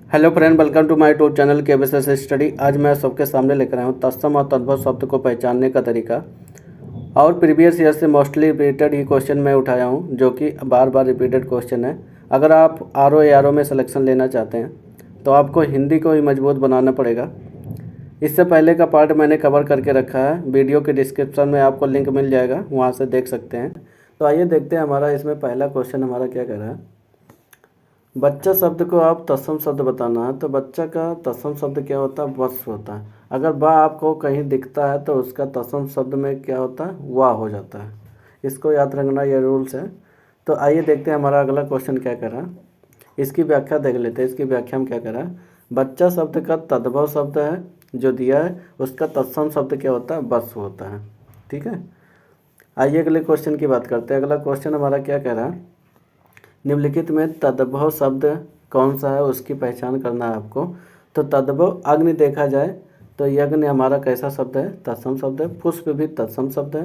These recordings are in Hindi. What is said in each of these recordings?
Hello friend, welcome to my YouTube channel के स्टडी। आज मैं सबके सामने लेकर आया हूँ तत्सम और तद्भव शब्द को पहचानने का तरीका। और प्रीवियस ईयर से मोस्टली रिपीटेड ही क्वेश्चन मैं उठाया हूँ, जो कि बार बार रिपीटेड क्वेश्चन है। अगर आप आर ओ में सिलेक्शन लेना चाहते हैं तो आपको हिंदी को ही मजबूत बनाना पड़ेगा। इससे पहले का पार्ट मैंने कवर करके रखा है, वीडियो के डिस्क्रिप्शन में आपको लिंक मिल जाएगा, वहाँ से देख सकते हैं। तो आइए देखते हैं हमारा इसमें पहला क्वेश्चन हमारा क्या कह रहा है। बच्चा शब्द को आप तत्सम शब्द बताना है, तो बच्चा का तत्सम शब्द क्या होता है? वत्स होता है। अगर बा आपको कहीं दिखता है तो उसका तत्सम शब्द में क्या होता है? वाह हो जाता है। इसको याद रखना, ये रूल्स है। तो आइए देखते हैं हमारा अगला क्वेश्चन क्या कर रहा है। इसकी व्याख्या देख लेते हैं। इसकी व्याख्या में क्या कर रहा है, बच्चा शब्द का तद्भव शब्द है जो दिया है, उसका तत्सम शब्द क्या होता है? वत्स होता है। ठीक है, आइए अगले क्वेश्चन की बात करते हैं। अगला क्वेश्चन हमारा क्या कह रहा है, निम्नलिखित में तद्भव शब्द कौन सा है उसकी पहचान करना है आपको। तो तद्भव अग्नि देखा जाए तो यज्ञ हमारा कैसा शब्द है? तत्सम शब्द है। पुष्प भी तत्सम शब्द है।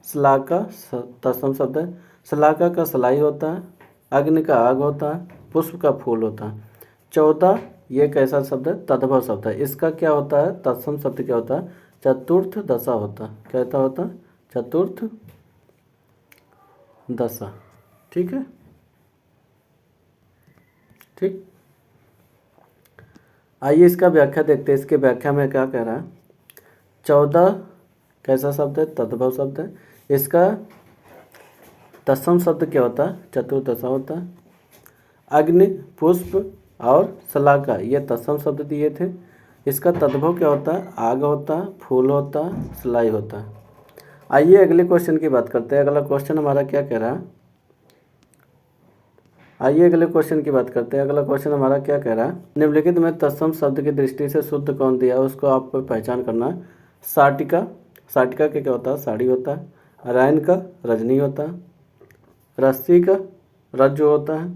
श्लाका तत्सम शब्द है। श्लाका का सलाई होता है, अग्नि का आग होता है, पुष्प का फूल होता है। 14 ये कैसा शब्द है? तद्भव शब्द है। इसका क्या होता है? तत्सम शब्द क्या होता है? चतुर्थ दशा होता है। कहता होता है चतुर्थ दशा। ठीक है, ठीक। आइए इसका व्याख्या देखते हैं। इसके व्याख्या में क्या कह रहा है, 14 कैसा शब्द है? तद्भव शब्द है। इसका तत्सम शब्द क्या होता है? चतुर्दशा होता है। अग्नि, पुष्प और शलाका ये तत्सम शब्द दिए थे। इसका तद्भव क्या होता है? आग होता है, फूल होता है, सिलाई होता है। आइए अगले क्वेश्चन की बात करते हैं। अगला क्वेश्चन हमारा क्या कह रहा है, आइए अगले क्वेश्चन की बात करते हैं। अगला क्वेश्चन हमारा क्या कह रहा है, निम्नलिखित में तत्सम शब्द की दृष्टि से शुद्ध कौन दिया है उसको आपको पहचान करना है। साटिका, साटिका के क्या होता है? साड़ी होता है। रायन का रजनी होता है। रस्सी का रज्जु होता है।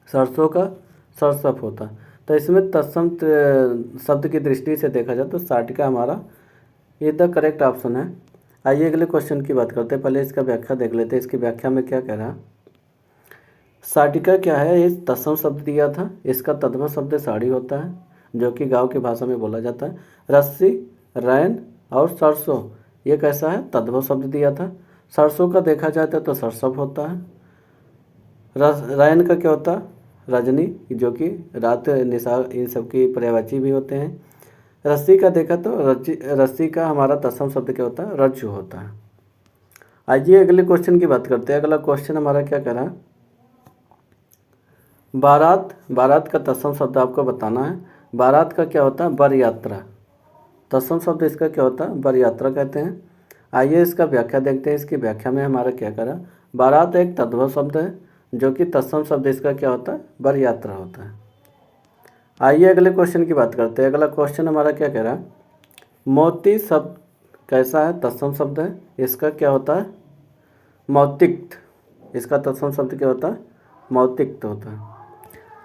सरसों का सरसप होता है। तो इसमें तत्सम शब्द की दृष्टि से देखा जाए तो साटिका हमारा ये द करेक्ट ऑप्शन है। आइए अगले क्वेश्चन की बात करते हैं। पहले इसका व्याख्या देख लेते हैं। इसकी व्याख्या में क्या कह रहा है, साटिका क्या है? ये तत्सम शब्द दिया था। इसका तद्भव शब्द साड़ी होता है, जो कि गांव की भाषा में बोला जाता है। रस्सी, रैन और सरसों ये कैसा है? तद्भव शब्द दिया था। सरसों का देखा जाता है तो सरसप होता है। रैन का क्या होता है? रजनी, जो कि रात निशा इन सब की पर्यायवाची भी होते हैं। रस्सी का देखा तो रस्सी का हमारा तत्सम शब्द क्या होता है? रज्जु होता है। आइए अगले क्वेश्चन की बात करते हैं। अगला क्वेश्चन हमारा क्या कह रहा है, बारात, बारात का तत्सम शब्द आपको बताना है। बारात का क्या होता है? बर यात्रा। तत्सम शब्द इसका क्या होता है? बर यात्रा कहते हैं। आइए इसका व्याख्या देखते हैं। इसकी व्याख्या में हमारा क्या करा, बारात एक तद्भव शब्द है, जो कि तत्सम शब्द इसका क्या होता है? बर यात्रा होता है। आइए अगले क्वेश्चन की बात करते हैं। अगला क्वेश्चन हमारा क्या कह रहा है, मोती शब्द कैसा है? तत्सम शब्द है। इसका क्या होता है? मौतिक्त। इसका तत्सम शब्द क्या होता है? मौतिक्त होता है।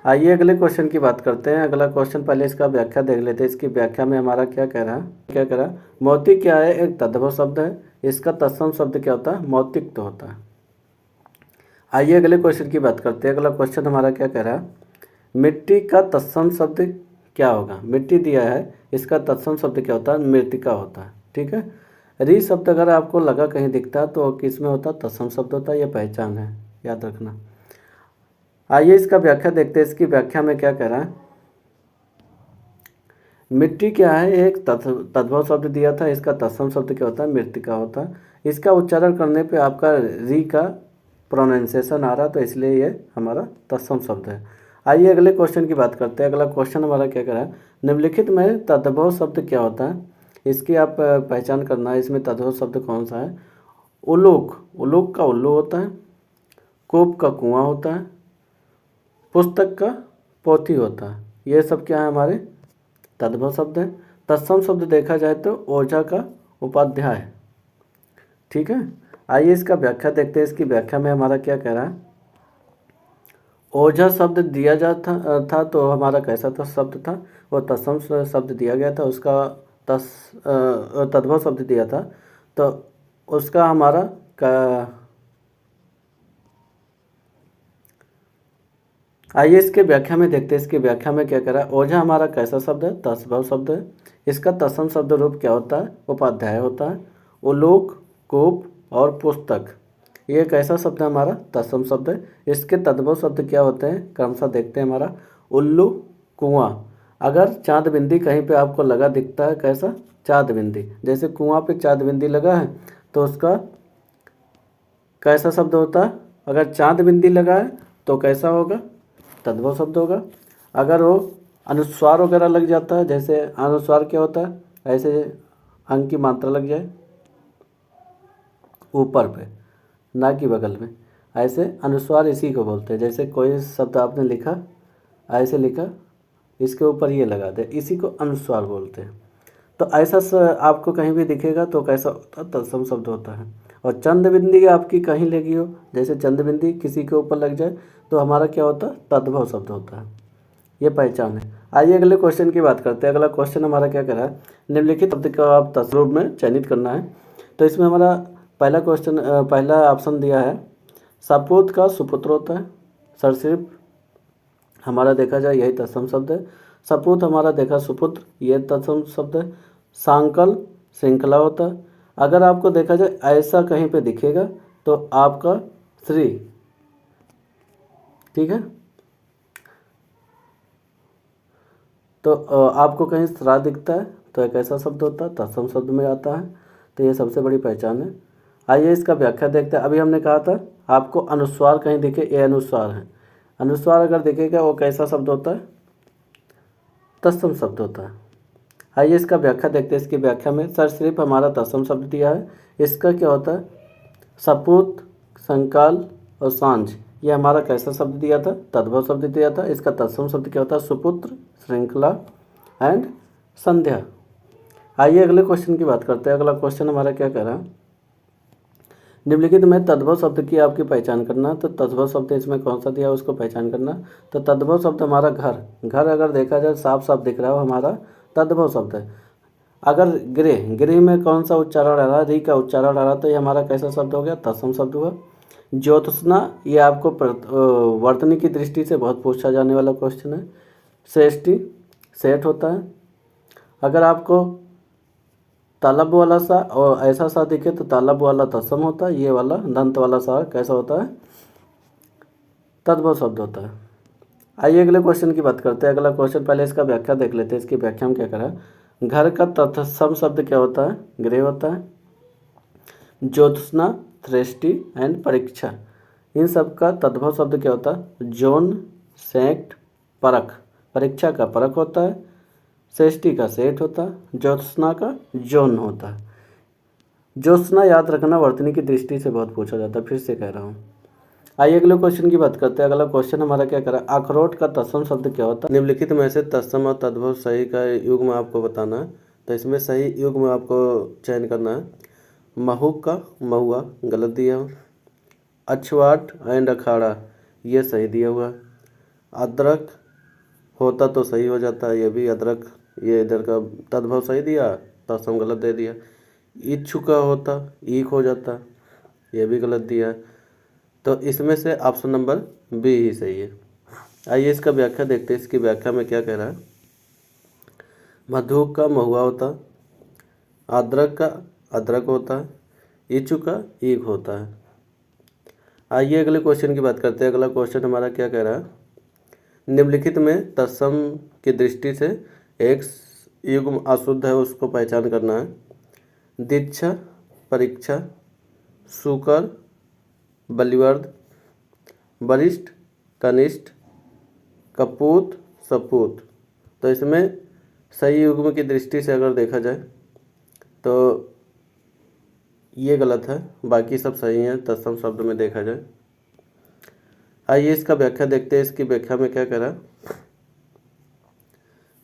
आइए अगले क्वेश्चन की बात करते हैं। अगला क्वेश्चन पहले इसका व्याख्या देख लेते हैं। इसकी व्याख्या में हमारा क्या कह रहा है, क्या कह रहा है, मोती क्या है? एक तद्भव शब्द है। इसका तत्सम शब्द क्या होता है? मौतिक्त होता है। आइए अगले क्वेश्चन की बात करते हैं। अगला क्वेश्चन हमारा क्या कह रहा है, मिट्टी का तत्सम शब्द क्या होगा? मिट्टी दिया है, इसका तत्सम शब्द क्या होता है? मृतिका होता है। ठीक है, री शब्द अगर आपको लगा कहीं दिखता है तो किस में होता है? तत्सम शब्द होता है। यह पहचान है, याद रखना। आइए इसका व्याख्या देखते हैं। इसकी व्याख्या में क्या कह रहा है, मिट्टी क्या है? एक तद्भव शब्द दिया था। इसका तत्सम शब्द क्या होता है? मृतिका होता है। इसका उच्चारण करने पे आपका री का प्रोनाउंसिएशन आ रहा, तो इसलिए ये हमारा तत्सम शब्द है। आइए अगले क्वेश्चन की बात करते हैं। अगला क्वेश्चन हमारा क्या कह रहा है, निम्नलिखित में तद्भव शब्द क्या होता है? इसकी आप पहचान करना है। इसमें तद्भव शब्द कौन सा है? उलूक, उलूक का उल्लू होता है। कूप का कुआं होता है। पुस्तक का पोथी होता है। ये सब क्या है? हमारे तद्भव शब्द है। तत्सम शब्द देखा जाए तो ओझा का उपाध्याय। ठीक है, आइए इसका व्याख्या देखते हैं। इसकी व्याख्या में हमारा क्या कह रहा है, ओझा शब्द दिया जाता था तो हमारा कैसा था शब्द था? वो तत्सम शब्द दिया गया था। उसका तद्भव शब्द दिया था, तो उसका हमारा का आइए इसके व्याख्या में देखते हैं। इसकी व्याख्या में क्या करा, ओझा हमारा कैसा शब्द है, तत्सम शब्द है। इसका तत्सम शब्द रूप क्या होता है, उपाध्याय होता है। उलोक, कूप और पुस्तक, ये कैसा शब्द है, हमारा तत्सम शब्द है। इसके तद्भव शब्द क्या होते हैं, क्रमशः देखते हैं। हमारा उल्लू, कुआं। अगर चांद बिंदी कहीं पे आपको लगा दिखता है, कैसा, चांद बिंदी, जैसे कुआं पे चांद बिंदी लगा है तो उसका कैसा शब्द होता है। अगर चांद बिंदी लगा है तो कैसा होगा, तद्भव शब्द होगा। अगर वो अनुस्वार वगैरह लग जाता है, जैसे अनुस्वार क्या होता है, ऐसे अंक की मात्रा लग जाए ऊपर पे, ना कि बगल में, ऐसे अनुस्वार इसी को बोलते हैं। जैसे कोई शब्द आपने लिखा, ऐसे लिखा, इसके ऊपर ये लगा दे, इसी को अनुस्वार बोलते हैं। तो ऐसा आपको कहीं भी दिखेगा तो कैसा होता है, तत्सम शब्द होता है। और चंद बिंदी आपकी कहीं लगी हो, जैसे चंद बिंदी किसी के ऊपर लग जाए तो हमारा क्या होता है, तद्भव शब्द होता है। ये पहचान है। आइए अगले क्वेश्चन की बात करते हैं। अगला क्वेश्चन हमारा क्या कर रहा है, निम्नलिखित शब्द का आप तत्सम रूप में चयनित करना है। तो इसमें हमारा पहला क्वेश्चन, पहला ऑप्शन दिया है, सपूत का सुपुत्र होता है। सरसिर्फ हमारा देखा जाए यही तत्सम शब्द है। सपूत हमारा देखा सुपुत्र, ये तत्सम शब्द है। सांकल श्रृंखला होता है। अगर आपको देखा जाए ऐसा कहीं पे दिखेगा तो आपका श्री, ठीक है, तो आपको कहीं श्रा दिखता है तो एक ऐसा शब्द होता है, तत्सम शब्द में आता है। तो ये सबसे बड़ी पहचान है। आइए इसका व्याख्या देखते हैं। अभी हमने कहा था आपको अनुस्वार कहीं दिखे, ये अनुस्वार है। अनुस्वार अगर दिखेगा वो कैसा शब्द होता है, तत्सम शब्द होता है। आइए इसका व्याख्या देखते हैं। इसकी व्याख्या में सरसिर्फ हमारा तत्सम शब्द दिया है। इसका क्या होता है, सपूत, संकाल और सांझ, ये हमारा कैसा शब्द दिया था, तद्भव शब्द दिया था। इसका तत्सम शब्द क्या होता है, सुपुत्र, श्रृंखला एंड संध्या। आइए अगले क्वेश्चन की बात करते हैं। अगला क्वेश्चन हमारा क्या कह रहा है, निम्नलिखित में तद्भव शब्द की आपकी पहचान करना। तो तद्भव शब्द इसमें कौन सा दिया है उसको पहचान करना। तो तद्भव शब्द हमारा घर, घर अगर देखा जाए साफ साफ दिख रहा हो, हमारा तद्भव शब्द है। अगर गृह, गृह में कौन सा उच्चारण आ रहा है, री का उच्चारण आ रहा है, तो ये हमारा कैसा शब्द हो गया, तत्सम शब्द हुआ। ज्योत्सना, ये आपको वर्तनी की दृष्टि से बहुत पूछा जाने वाला क्वेश्चन है। श्रेष्ठी, सेठ होता है। अगर आपको तालब वाला सा और ऐसा सा दिखे तो तालब वाला तत्सम होता है। ये वाला दंत वाला सा कैसा होता है, तद्भव शब्द होता है। आइए अगले क्वेश्चन की बात करते हैं। अगला क्वेश्चन, पहले इसका व्याख्या देख लेते हैं। इसकी व्याख्या में क्या करा, घर का तत्सम शब्द क्या होता है, गृह होता है। ज्योत्सना, सृष्टि एंड परीक्षा, इन सब का तद्भव शब्द क्या होता है, जोन, सेक्ट, परख। परीक्षा का परख होता है, सृष्टि का सेठ होता है, ज्योत्सना का जोन होता है। ज्योत्सना याद रखना वर्तनी की दृष्टि से बहुत पूछा जाता है, फिर से कह रहा हूँ। आइए अगले क्वेश्चन की बात करते हैं। अगला क्वेश्चन हमारा क्या करा, अखरोट का तत्सम शब्द क्या होता है। निम्नलिखित में से तत्सम और तद्भव सही का युग्म आपको बताना है। तो इसमें सही युग्म आपको चयन करना है। महूक का महुआ, गलत दिया हुआ। अछवाट एंड अखाड़ा, ये सही दिया हुआ। अदरक होता तो सही हो जाता है, ये भी अदरक, ये इधर का तद्भव सही दिया, तत्सम गलत दे दिया। इच्छुका होता, ईक हो जाता, ये भी गलत दिया। तो इसमें से ऑप्शन नंबर बी ही सही है। आइए इसका व्याख्या देखते हैं। इसकी व्याख्या में क्या कह रहा है, मधुक का महुआ होता, अदरक का अदरक होता है, इच्छु का ईक होता है। आइए अगले क्वेश्चन की बात करते हैं। अगला क्वेश्चन हमारा क्या कह रहा है, निम्नलिखित में तत्सम की दृष्टि से एक युग्म अशुद्ध है, उसको पहचान करना है। दीक्षा, परीक्षा, सुकर, बलिवर्द, वरिष्ठ, कनिष्ठ, कपूत, सपूत। तो इसमें सही युग्म की दृष्टि से अगर देखा जाए तो ये गलत है, बाकी सब सही हैं तत्सम शब्द में देखा जाए। आइए इसका व्याख्या देखते हैं। इसकी व्याख्या में क्या करा,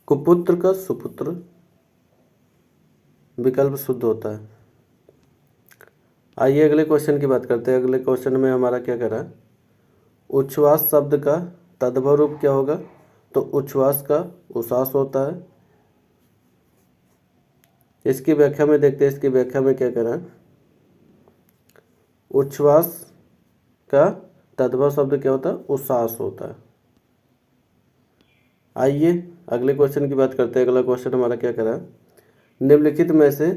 कुपुत्र का सुपुत्र, विकल्प शुद्ध होता है। आइए अगले क्वेश्चन की बात करते हैं। अगले क्वेश्चन में हमारा क्या करा, उच्छ्वास शब्द का तद्भव रूप क्या होगा। तो उच्छ्वास का उश्वास होता है। इसकी व्याख्या में देखते हैं। इसकी व्याख्या में क्या करा, उच्छ्वास का तद्भव शब्द क्या होता है, उश्वास होता है। आइए अगले क्वेश्चन की बात करते हैं। अगला क्वेश्चन हमारा क्या करा, निम्नलिखित में से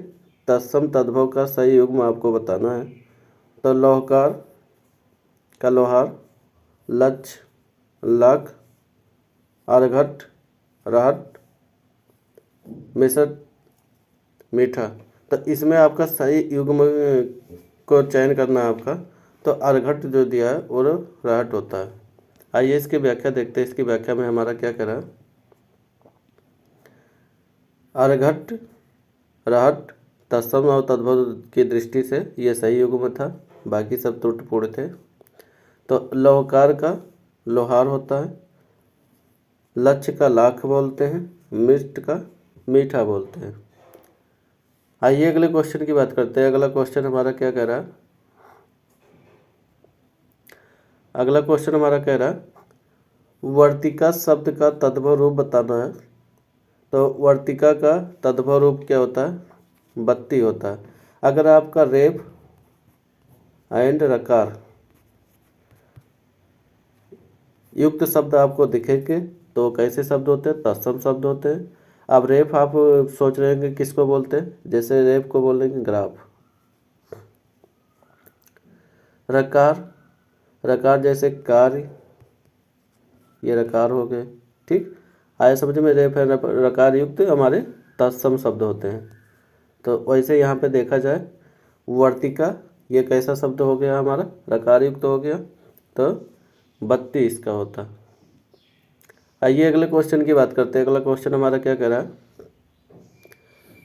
तत्सम तद्भव का सही युग्म आपको बताना है। तो लौहकार का लोहार, लक्ष लाख, अर्घट रहट, मिसट मीठा। तो इसमें आपका सही युग्म को चयन करना है आपका। तो अर्घट जो दिया है वो रहट होता है। आइए इसकी व्याख्या देखते हैं। इसकी व्याख्या में हमारा क्या करा, अर्घट रहट तत्सम और तद्भव की दृष्टि से ये सही युग्म था, बाकी सब त्रुटिपूर्ण थे। तो लौहकार का लोहार होता है, लक्ष्य का लाख बोलते हैं, मिष्ट का मीठा बोलते हैं। आइए अगले क्वेश्चन की बात करते हैं। अगला क्वेश्चन हमारा क्या कह रहा है, अगला क्वेश्चन हमारा कह रहा है वर्तिका शब्द का तद्भव रूप बताना है। तो वर्तिका का तद्भव रूप क्या होता है, बत्ती होता है। अगर आपका रेफ एंड रकार युक्त शब्द आपको दिखेंगे तो कैसे शब्द होते हैं, तत्सम शब्द होते हैं। अब रेफ आप सोच रहे हैं कि किसको बोलते हैं, जैसे रेफ को बोलेंगे ग्राफ। रकार, रकार जैसे कार्य, ये रकार हो गए। ठीक, आया समझ में, रेफ है रकार युक्त हमारे तत्सम शब्द होते हैं। तो वैसे यहाँ पे देखा जाए वर्तिका ये कैसा शब्द हो गया हमारा, रकार युक्त हो गया, तो बत्ती इसका होता। आइए अगले क्वेश्चन की बात करते हैं। अगला क्वेश्चन हमारा क्या कह रहा है,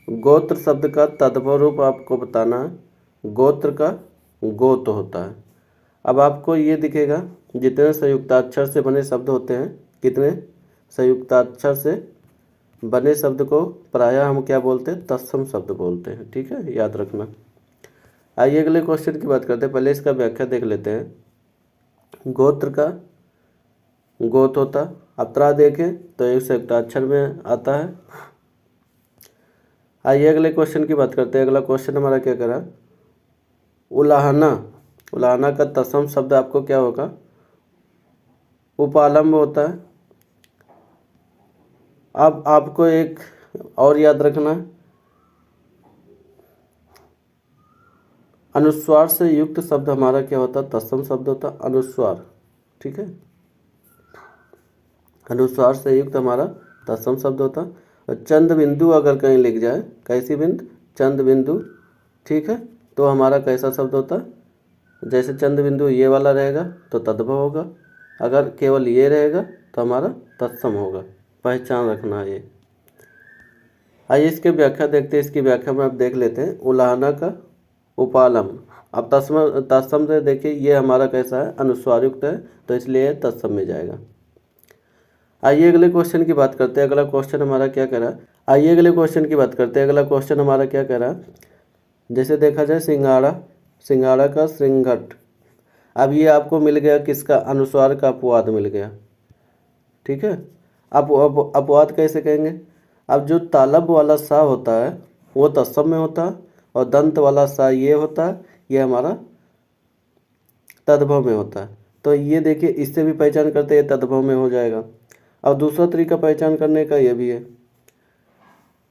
गोत्र शब्द का तद्भव रूप आपको बताना है। गोत्र का गोत होता है। अब आपको ये दिखेगा जितने संयुक्ताक्षर से बने शब्द होते हैं, कितने संयुक्ताक्षर से बने शब्द को प्रायः हम क्या बोलते हैं, तत्सम शब्द बोलते हैं। ठीक है, याद रखना। आइए अगले क्वेश्चन की बात करते हैं। पहले इसका व्याख्या देख लेते हैं। गोत्र का गोत होता, अब त्रा देखें तो एक संयुक्ताक्षर में आता है। आइए अगले क्वेश्चन की बात करते हैं। अगला क्वेश्चन हमारा क्या करा, उलाहना, उलाहना का तत्सम शब्द आपको क्या होगा, उपालंब होता है। अब आपको एक और याद रखना है, अनुस्वार से युक्त शब्द हमारा क्या होता है, तत्सम शब्द होता है अनुस्वार। ठीक है, अनुस्वार से युक्त हमारा तत्सम शब्द होता है। चंद बिंदु अगर कहीं लिख जाए, कैसी बिंदु, चंद बिंदु, ठीक है, तो हमारा कैसा शब्द होता है, जैसे चंद बिंदु ये वाला रहेगा तो तद्भव होगा, अगर केवल ये रहेगा तो हमारा तत्सम होगा। पहचान रखना है ये। आइए इसके व्याख्या देखते हैं। इसकी व्याख्या में आप देख लेते हैं। उलाहना का उपालम, अब तत्सम से देखिए ये हमारा कैसा है, अनुस्वार युक्त है, तो इसलिए तत्सम में जाएगा। आइए अगले क्वेश्चन की बात करते हैं। अगला क्वेश्चन हमारा क्या कह रहा है, आइए अगले क्वेश्चन की बात करते हैं। अगला क्वेश्चन हमारा क्या कह रहा है, जैसे देखा जाए सिंगाड़ा, सिंगाड़ा का श्रृंघट। अब ये आपको मिल गया किसका, अनुस्वार का अपवाद मिल गया। ठीक है, अब अपवाद कैसे कहेंगे, अब जो तालब वाला सा होता है वो तत्सम में होता है, और दंत वाला सा ये होता है, ये हमारा तद्भव में होता है। तो ये देखिए इससे भी पहचान करते हैं, तद्भव में हो जाएगा। और दूसरा तरीका पहचान करने का ये भी है,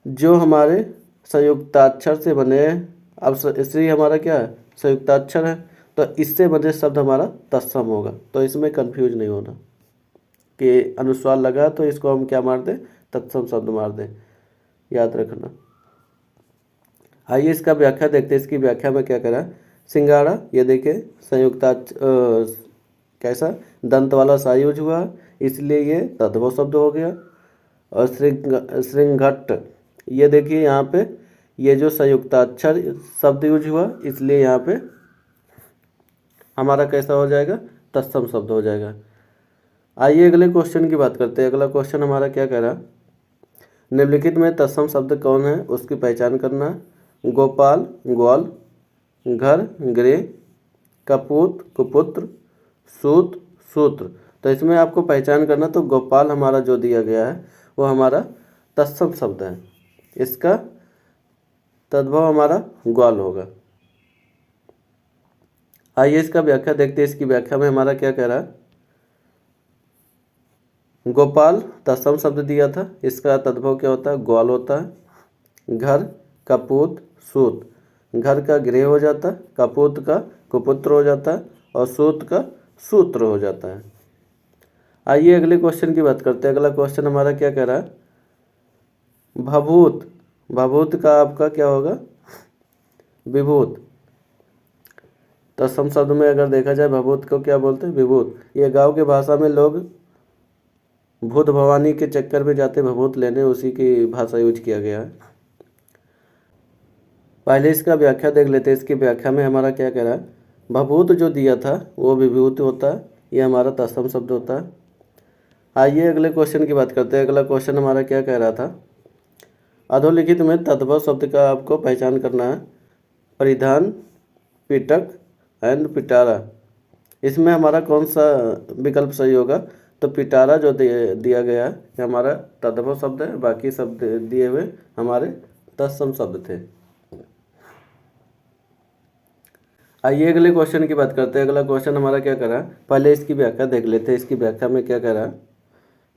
जो हमारे संयुक्ताक्षर से बने हैं। अब श्री हमारा क्या है, संयुक्ताक्षर है, तो इससे बने शब्द हमारा तत्सम होगा। तो इसमें कंफ्यूज नहीं होना कि अनुस्वार लगा तो इसको हम क्या मार दें, तत्सम शब्द मार दें, याद रखना। आइए इसका व्याख्या देखते हैं। इसकी व्याख्या में क्या करा, सिंगाड़ा ये देखिए संयुक्ताक्षर कैसा, दंत वाला सा यूज हुआ, इसलिए ये तद्भव शब्द हो गया। और श्रृंघट ये देखिए यहाँ पे ये जो संयुक्ताक्षर शब्द यूज हुआ, इसलिए यहाँ पे हमारा कैसा हो जाएगा, तत्सम शब्द हो जाएगा। आइए अगले क्वेश्चन की बात करते हैं। अगला क्वेश्चन हमारा क्या कह रहा, निम्नलिखित में तत्सम शब्द कौन है उसकी पहचान करना है। गोपाल ग्वाल, घर गृह, कपूत कुपुत्र, सूत सूत्र। तो इसमें आपको पहचान करना, तो गोपाल हमारा जो दिया गया है वो हमारा तत्सम शब्द है, इसका तद्भव हमारा ग्वाल होगा। आइए इसका व्याख्या देखते हैं। इसकी व्याख्या में हमारा क्या कह रहा है, गोपाल तत्सम शब्द दिया था, इसका तद्भव क्या होता है? ग्वाल होता है। घर, कपूत, सूत। घर का गृह हो जाता है, कपूत का कुपुत्र हो जाता है और सूत का सूत्र हो जाता है। आइए अगले क्वेश्चन की बात करते हैं। अगला क्वेश्चन हमारा क्या कह रहा है? भभूत। भभूत का आपका क्या होगा? विभूत। तत्सम शब्द में अगर देखा जाए भभूत को क्या बोलते हैं? विभूत। ये गांव के भाषा में लोग भूत भवानी के चक्कर में जाते भभूत लेने, उसी की भाषा यूज किया गया है। पहले इसका व्याख्या देख लेते हैं। इसकी व्याख्या में हमारा क्या कह रहा है? भभूत जो दिया था वो विभूत होता है, ये हमारा तत्सम शब्द होता है। आइए अगले क्वेश्चन की बात करते हैं। अगला क्वेश्चन हमारा क्या कह रहा था? अधोलिखित में तद्भव शब्द का आपको पहचान करना है। परिधान, पिटक एंड पिटारा। इसमें हमारा कौन सा विकल्प सही होगा? तो पिटारा जो दिया गया है ये हमारा तद्भव शब्द है, बाकी शब्द दिए हुए हमारे तत्सम शब्द थे। आइए अगले क्वेश्चन की बात करते हैं। अगला क्वेश्चन हमारा क्या कर रहा है? पहले इसकी व्याख्या देख लेते हैं। इसकी व्याख्या में क्या कह रहा है?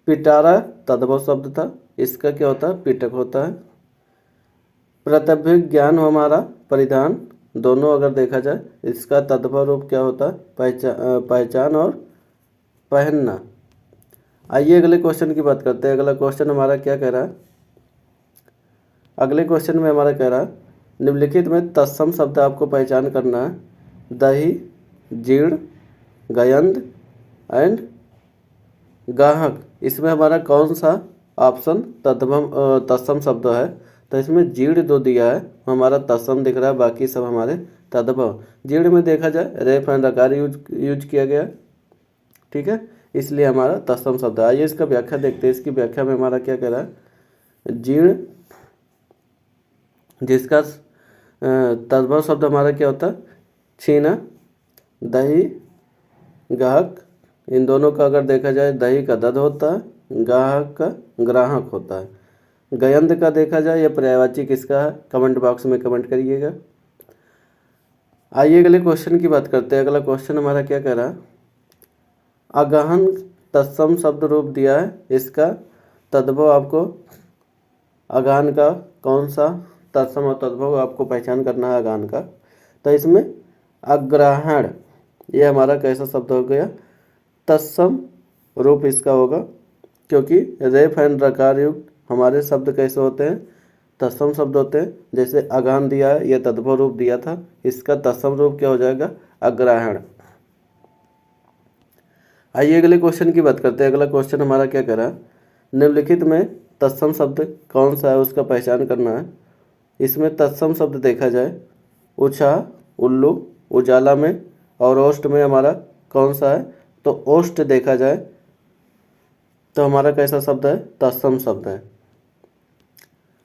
पिटारा तद्भव शब्द था, इसका क्या होता है? पिटक होता है। प्रत्यभिज्ञ ज्ञान हमारा परिधान, दोनों अगर देखा जाए इसका तद्भव रूप क्या होता है? पहचान और पहनना। आइए अगले क्वेश्चन की बात करते हैं। अगला क्वेश्चन हमारा क्या कह रहा है? अगले क्वेश्चन में हमारा कह रहा है निम्नलिखित में तत्सम शब्द आपको पहचान करना है। दही, जीर्ण, गयंद एंड गाहक। इसमें हमारा कौन सा ऑप्शन तत्सम शब्द है? तो इसमें जीर्ण दो दिया है, हमारा तत्सम दिख रहा है, बाकी सब हमारे तद्भव। जीर्ण में देखा जाए रेफ एंड रकार यूज किया गया, ठीक है, इसलिए हमारा तत्सम शब्द है। आइए इसका व्याख्या देखते हैं। इसकी व्याख्या में हमारा क्या कह रहा है? जीर्ण जिसका तद्भव शब्द हमारा क्या होता है? छीना। दही, गाहक, इन दोनों का अगर देखा जाए दही का दद होता है, गाहक का ग्राहक होता है। गयंद का देखा जाए यह पर्यायवाची किसका है? कमेंट बॉक्स में कमेंट करिएगा। आइए अगले क्वेश्चन की बात करते हैं। अगला क्वेश्चन हमारा क्या कह रहा है? अगहन तत्सम शब्द रूप दिया है, इसका तद्भव आपको अगहन का कौन सा तत्सम और तद्भव आपको पहचान करना है अगहन का। तो इसमें अग्रहण ये हमारा कैसा शब्द हो गया? तत्सम रूप इसका होगा, क्योंकि रेफ एंड रकार युक्त हमारे शब्द कैसे होते हैं? तत्सम शब्द होते हैं। जैसे अगहन दिया है, यह तद्भव रूप दिया था, इसका तत्सम रूप क्या हो जाएगा? अग्रहण। आइए अगले क्वेश्चन की बात करते हैं। अगला क्वेश्चन हमारा क्या कह रहा है? निम्नलिखित में तत्सम शब्द कौन सा है उसका पहचान करना है। इसमें तत्सम शब्द देखा जाए उत्साह, उल्लू, उजाला में और ओष्ठ में हमारा कौन सा है? तो ओष्ठ देखा जाए तो हमारा कैसा शब्द है? तत्सम शब्द है।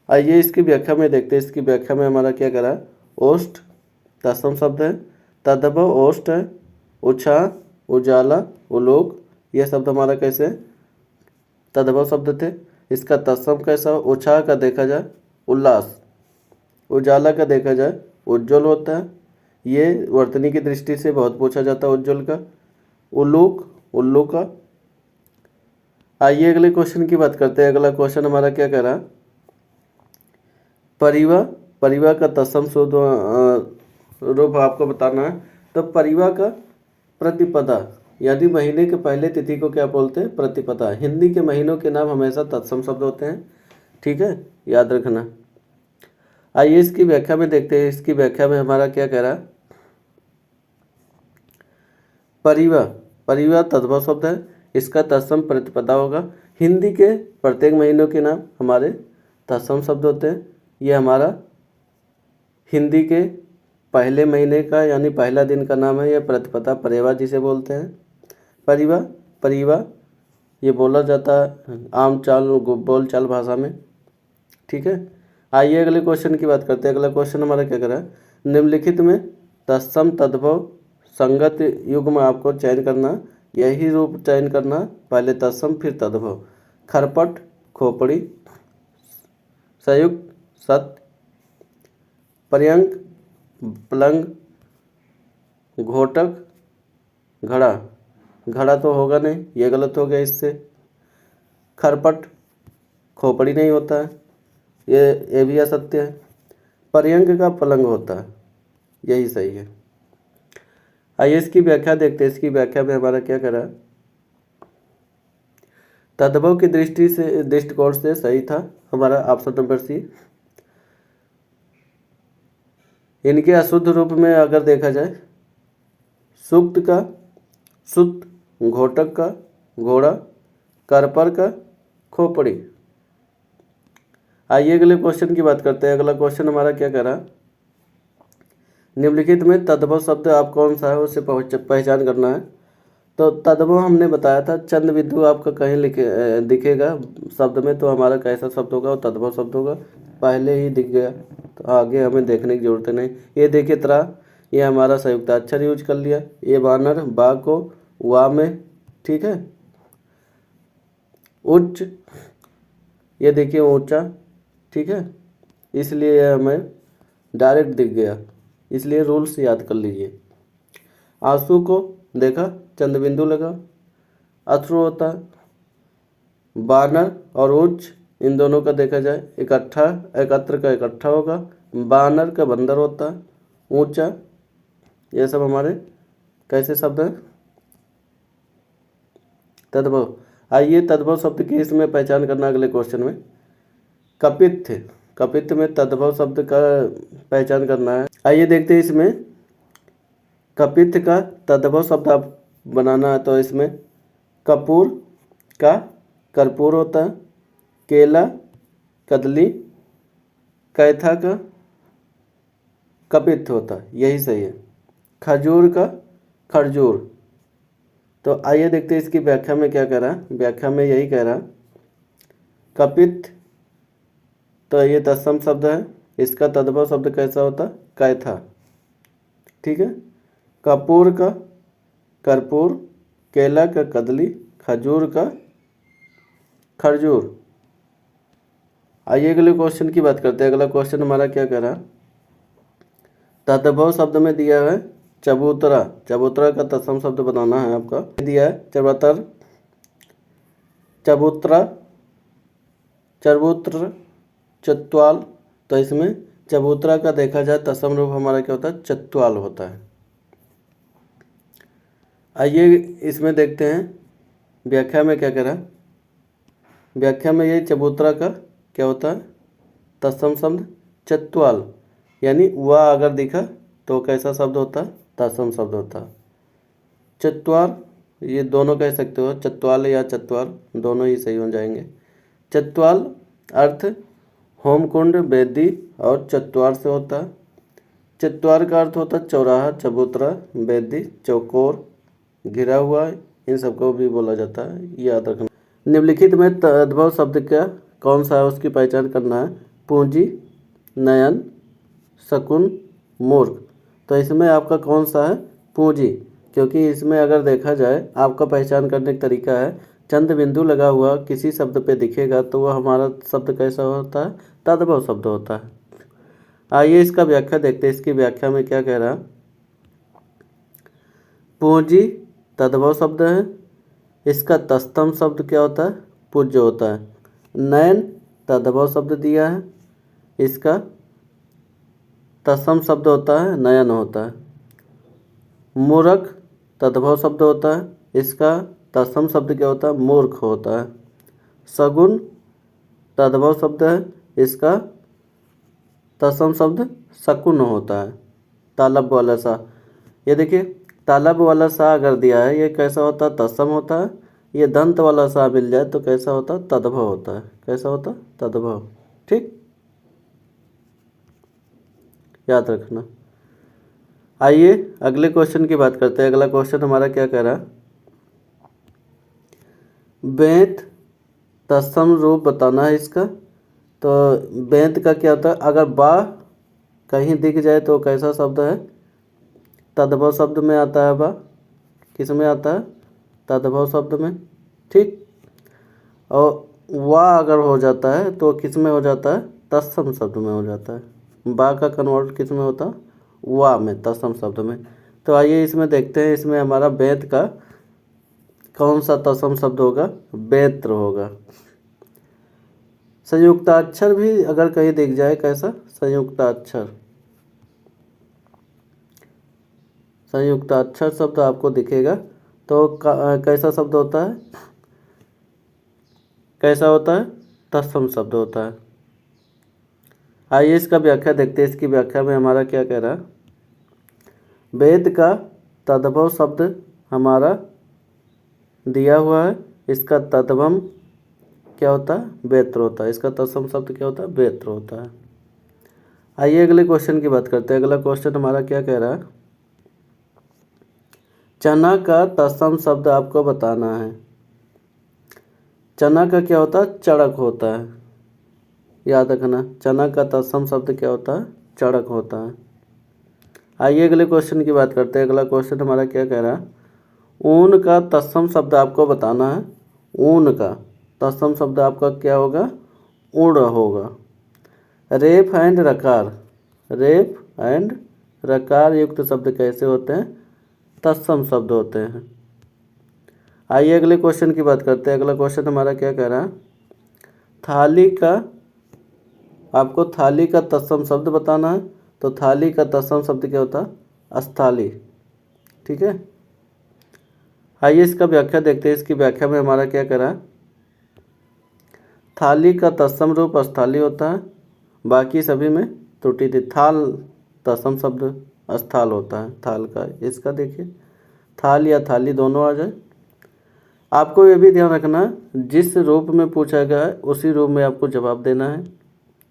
आइए इसकी व्याख्या में देखते हैं। इसकी व्याख्या में हमारा क्या कह रहा है? ओष्ठ तत्सम शब्द है, तद्भव ओष्ठ है, उत्साह, उजाला, उलोक यह शब्द हमारा कैसे तद्भव शब्द थे। इसका तत्सम कैसा? उत्साह का देखा जाए उल्लास, उजाला का देखा जाए उज्ज्वल होता है, ये वर्तनी की दृष्टि से बहुत पूछा जाता है उज्ज्वल का। उल्लूक, उल्लू का। आइए अगले क्वेश्चन की बात करते हैं। अगला क्वेश्चन हमारा क्या कह रहा है? परिवा, परिवा का तत्सम शुद्ध रूप आपको बताना है। तो परिवा का प्रतिपदा, यदि महीने के पहले तिथि को क्या बोलते हैं? प्रतिपदा। हिंदी के महीनों के नाम हमेशा तत्सम शब्द होते हैं, ठीक है, याद रखना। आइए इसकी व्याख्या में देखते हैं। इसकी व्याख्या में हमारा क्या कह रहा है? परिवा, परिवा तद्भव शब्द है, इसका तत्सम प्रतिपदा होगा। हिंदी के प्रत्येक महीनों के नाम हमारे तत्सम शब्द होते हैं। ये हमारा हिंदी के पहले महीने का यानी पहला दिन का नाम है, यह प्रतिपदा परिवा जिसे बोलते हैं। परिवा, परिवा ये बोला जाता है आम चाल बोल चाल भाषा में, ठीक है। आइए अगले क्वेश्चन की बात करते हैं। अगला क्वेश्चन हमारा क्या कर रहा है? निम्नलिखित में तत्सम तद्भव संगत युग्म आपको चयन करना, यही रूप चयन करना, पहले तत्सम फिर तद्भव। खरपट, खोपड़ी, संयुक्त, सत्य, पर्यंक, पलंग, घोटक, घड़ा। घड़ा तो होगा नहीं, ये गलत हो गया इससे। खरपट खोपड़ी नहीं होता है, ये भी असत्य है। पर्यंक का पलंग होता है, यही सही है। आइए इसकी व्याख्या देखते हैं। इसकी व्याख्या में हमारा क्या करा, तद्भव की दृष्टिकोण से सही था हमारा ऑप्शन नंबर सी। इनके अशुद्ध रूप में अगर देखा जाए, सुक्त का सुत, घोटक का घोड़ा, करपर का खोपड़ी। आइए अगले क्वेश्चन की बात करते हैं। अगला क्वेश्चन हमारा क्या करा, निम्नलिखित में तद्भव शब्द आप कौन सा है उसे पहचान करना है। तो तद्भव हमने बताया था, चंद बिंदु आपका कहीं दिखेगा शब्द में तो हमारा कैसा शब्द होगा, वो तद्भव शब्द होगा। पहले ही दिख गया तो आगे हमें देखने की जरूरत नहीं। ये देखिए त्रा, ये हमारा संयुक्ताक्षर यूज कर लिया। ये बानर, बा को वा में, ठीक है। उच्च, ये देखिए ऊंचा, ठीक है, इसलिए यह हमें डायरेक्ट दिख गया, इसलिए रूल्स याद कर लीजिए। आंसू को देखा, चंद बिंदु लगा, अश्रु होता है। बानर और उच्च, इन दोनों का देखा जाए इकट्ठा, एकत्र का इकट्ठा होगा। बानर का बंदर होता है, ऊंचा। ये सब हमारे कैसे शब्द हैं, तद्भव। आइए तद्भव शब्द की इसमें पहचान करना अगले क्वेश्चन में। कपित्थ, कपित्थ में तद्भव शब्द का पहचान करना है। आइए देखते हैं इसमें कपित्थ का तद्भव शब्द आप बनाना है। तो इसमें कपूर का कर्पूर होता है, केला कदली, कैथा का कपित्थ होता है, यही सही है। खजूर का खरजूर। तो आइए देखते हैं इसकी व्याख्या में क्या कह रहा है। व्याख्या में यही कह रहा, कपित्थ तो ये तत्सम शब्द है, इसका तद्भव शब्द कैसा होता, कैथा, ठीक है। कपूर का कर्पूर, केला का कदली, खजूर का खरजूर। आइए अगले क्वेश्चन की बात करते हैं। अगला क्वेश्चन हमारा क्या कह रहा, तद्भव शब्द में दिया है चबूतरा। चबूतरा का तत्सम शब्द बनाना है आपका। दिया है चबतर, चबूतरा, चरबूत्र, चत्वाल। तो इसमें चबूतरा का देखा जाए तत्सम रूप हमारा क्या होता है, चत्वाल होता है। आइए इसमें देखते हैं व्याख्या में क्या कह रहा। व्याख्या में ये चबूतरा का क्या होता है, तत्सम शब्द चत्वाल, यानी वह अगर दिखा तो कैसा शब्द होता है, तत्सम शब्द होता है। चत्वार, ये दोनों कह सकते हो, चत्वाल या चत्वार, दोनों ही सही हो जाएंगे। चत्वाल अर्थ होमकुंड, वेदी और चत्वार से होता है। चत्वार का अर्थ होता है चौराहा, चबूतरा, वेदी, चौकोर, घिरा हुआ, इन सबको भी बोला जाता है, याद रखना। निम्नलिखित में तद्भव शब्द का कौन सा है उसकी पहचान करना है। पूंजी, नयन, शकुन, मूर्ख। तो इसमें आपका कौन सा है, पूंजी, क्योंकि इसमें अगर देखा जाए आपका पहचान करने का तरीका है, चंद बिंदु लगा हुआ किसी शब्द पे दिखेगा तो वह हमारा शब्द कैसा होता है, तद्भव शब्द होता है। आइए इसका व्याख्या देखते हैं। इसकी व्याख्या में क्या कह रहा, पूंजी तद्भव शब्द है, इसका तत्सम शब्द क्या होता है, पूज्य होता है। नयन तद्भव शब्द दिया है, इसका तत्सम शब्द होता है नयन होता है। मूर्ख तद्भव शब्द होता है, इसका तत्सम शब्द क्या होता है, मूर्ख होता है। सगुन तद्भव शब्द है, इसका तत्सम शब्द शकुन होता है। तालब वाला सा, ये देखिए तालब वाला सा अगर दिया है ये कैसा होता है, तत्सम होता है। ये दंत वाला सा मिल जाए तो कैसा होता है, तद्भव होता है। कैसा होता है, तद्भव, ठीक, याद रखना। आइए अगले क्वेश्चन की बात करते हैं। अगला क्वेश्चन हमारा क्या कह रहा है, बेंत तत्सम रूप बताना है इसका। तो बेंत का क्या होता है, अगर बा कहीं दिख जाए तो कैसा शब्द है, तद्भव शब्द में आता है। बा किस में आता है, तद्भव शब्द में, ठीक। और वाह अगर हो जाता है तो किस में हो जाता है, तत्सम शब्द में हो जाता है। बा का कन्वर्ट किस में होता है, वाह में, तत्सम शब्द में। तो आइए इसमें देखते हैं, इसमें हमारा बेंत का कौन सा तत्सम शब्द होगा, बेंत्र होगा। संयुक्ताक्षर भी अगर कहीं दिख जाए, कैसा संयुक्ताक्षर, संयुक्ताक्षर शब्द आपको दिखेगा तो कैसा शब्द होता है, कैसा होता है, तत्सम शब्द होता है। आइए इसका व्याख्या देखते हैं। इसकी व्याख्या में हमारा क्या कह रहा है, वेद का तद्भव शब्द हमारा दिया हुआ है, इसका तद्भव क्या होता है, वेत्र होता है। इसका तत्सम शब्द क्या होता है, वेत्र होता है। आइए अगले क्वेश्चन की बात करते हैं। अगला क्वेश्चन हमारा क्या कह रहा है, चना का तत्सम शब्द आपको बताना है। चना का क्या होता है, चड़क होता है, याद रखना। चना का तत्सम शब्द क्या होता है, चड़क होता है। आइए अगले क्वेश्चन की बात करते हैं। अगला क्वेश्चन हमारा क्या कह रहा है, ऊन का तत्सम शब्द आपको बताना है। ऊन का तत्सम शब्द आपका क्या होगा, ऊण होगा। रेफ एंड रकार, रेफ एंड रकार युक्त शब्द कैसे होते हैं, तत्सम शब्द होते हैं। आइए अगले क्वेश्चन की बात करते हैं। अगला क्वेश्चन हमारा क्या कह रहा है, थाली का, आपको थाली का तत्सम शब्द बताना है। तो थाली का तत्सम शब्द क्या होता है, अस्थाली। ठीक है, आइए इसका व्याख्या देखते हैं। इसकी व्याख्या में हमारा क्या कह रहा है, थाली का तत्सम रूप अस्थाली होता है, बाकी सभी में त्रुटि थी। थाल तत्सम शब्द अस्थाल होता है, थाल का। इसका देखिए, थाल या थाली दोनों आ जाए। आपको ये भी ध्यान रखना, जिस रूप में पूछा गया है उसी रूप में आपको जवाब देना है।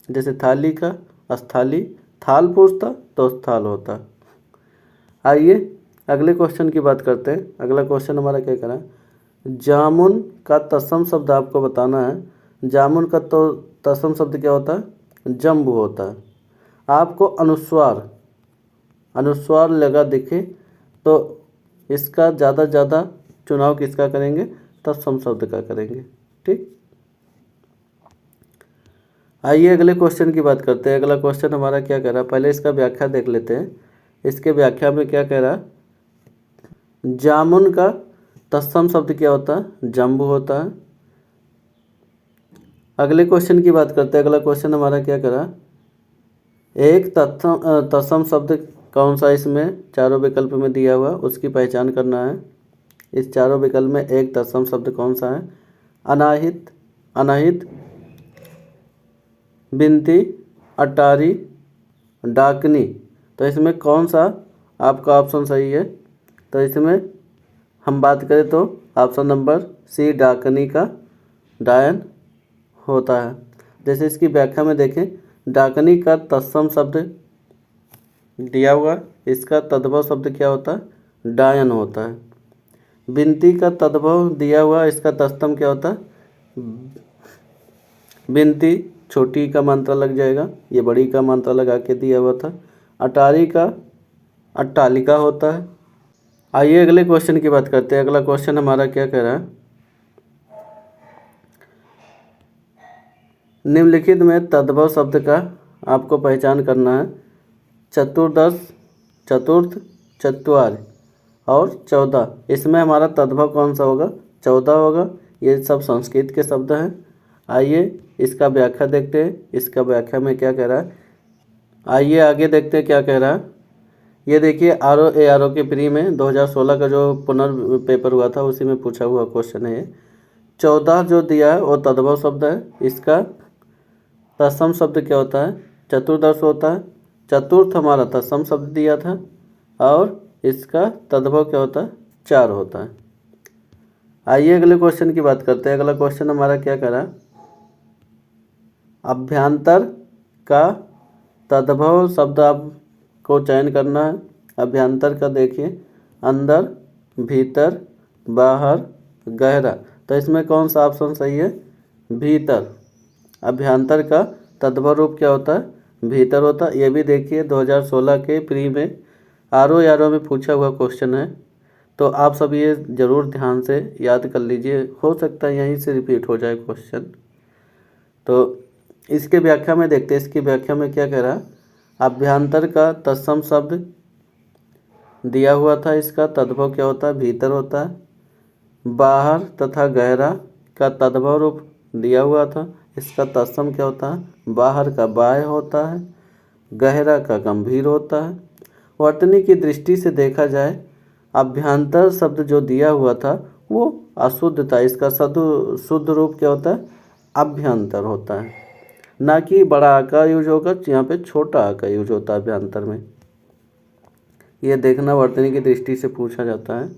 जैसे थाली का अस्थाली, थाल पूछता तो स्थाल होता। आइए अगले क्वेश्चन की बात करते हैं। अगला क्वेश्चन हमारा क्या करा, जामुन का तत्सम शब्द आपको बताना है। जामुन का तो तत्सम शब्द क्या होता है, जम्बू होता है। आपको अनुस्वार, अनुस्वार लगा दिखे तो इसका ज़्यादा से ज़्यादा चुनाव किसका करेंगे, तत्सम शब्द का करेंगे। ठीक, आइए अगले क्वेश्चन की बात करते हैं। अगला क्वेश्चन हमारा क्या कह रहा है, पहले इसका व्याख्या देख लेते हैं। इसके व्याख्या में क्या कह रहा है, जामुन का तत्सम शब्द क्या होता है, जम्बू होता है। अगले क्वेश्चन की बात करते हैं। अगला क्वेश्चन हमारा क्या कह रहा है, एक तत्सम शब्द कौन सा इसमें चारों विकल्प में दिया हुआ उसकी पहचान करना है। इस चारों विकल्प में एक तत्सम शब्द कौन सा है, अनाहित, अनाहित, बिनती, अटारी, डाकनी। तो इसमें कौन सा आपका ऑप्शन सही है, तो इसमें हम बात करें तो ऑप्शन नंबर सी, डाकनी का डायन होता है। जैसे इसकी व्याख्या में देखें, डाकनी का तत्सम शब्द दिया हुआ, इसका तद्भव शब्द क्या होता है, डायन होता है। बिनती का तद्भव दिया हुआ, इसका तत्सम क्या होता है, बिनती, छोटी का मात्रा लग जाएगा, ये बड़ी का मात्रा लगा के दिया हुआ था। अटारी का अट्टालिका होता है। आइए अगले क्वेश्चन की बात करते हैं। अगला क्वेश्चन हमारा क्या कह रहा है, निम्नलिखित में तद्भव शब्द का आपको पहचान करना है। चतुर्दश, चतुर्थ, चत्वार और 14, इसमें हमारा तद्भव कौन सा होगा, 14 होगा। ये सब संस्कृत के शब्द हैं। आइए इसका व्याख्या देखते हैं। इसका व्याख्या में क्या कह रहा है, आइए आगे देखते हैं क्या कह रहा है। ये देखिए, RO के प्री में 2016 का जो पुनर्पेपर हुआ था उसी में पूछा हुआ क्वेश्चन है। 14 जो दिया है वो तद्भव शब्द है। इसका तत्सम शब्द क्या होता है, चतुर्दश होता है। चतुर्थ हमारा तत्सम शब्द दिया था और इसका तद्भव क्या होता है, 4 होता है। आइए अगले क्वेश्चन की बात करते हैं। अगला क्वेश्चन हमारा क्या कह रहा है, अभ्यंतर का तद्भव शब्द आपको चयन करना है। अभ्यंतर का देखिए, अंदर, भीतर, बाहर, गहरा। तो इसमें कौन सा ऑप्शन सही है, भीतर। अभ्यंतर का तद्भव रूप क्या होता है, भीतर होता है। ये भी देखिए 2016 के प्री में RO में पूछा हुआ क्वेश्चन है। तो आप सब ये ज़रूर ध्यान से याद कर लीजिए, हो सकता है यहीं से रिपीट हो जाए क्वेश्चन। तो इसके व्याख्या में देखते हैं। इसकी व्याख्या में क्या कह रहा है, अभ्यंतर का तत्सम शब्द दिया हुआ था, इसका तद्भव क्या होता है, भीतर होता है। बाहर तथा गहरा का तद्भव रूप दिया हुआ था, इसका तत्सम क्या होता है? बाहर का बाह्य होता है, गहरा का गंभीर होता है। वर्तनी की दृष्टि से देखा जाए, अभ्यंतर शब्द जो दिया हुआ था वो अशुद्ध था। इसका शुद्ध रूप क्या होता है? अभ्यंतर होता है, ना कि बड़ा आ का यूज होगा, यहाँ पे छोटा आ का यूज होता है अभ्यंतर में। ये देखना वर्तनी की दृष्टि से पूछा जाता है।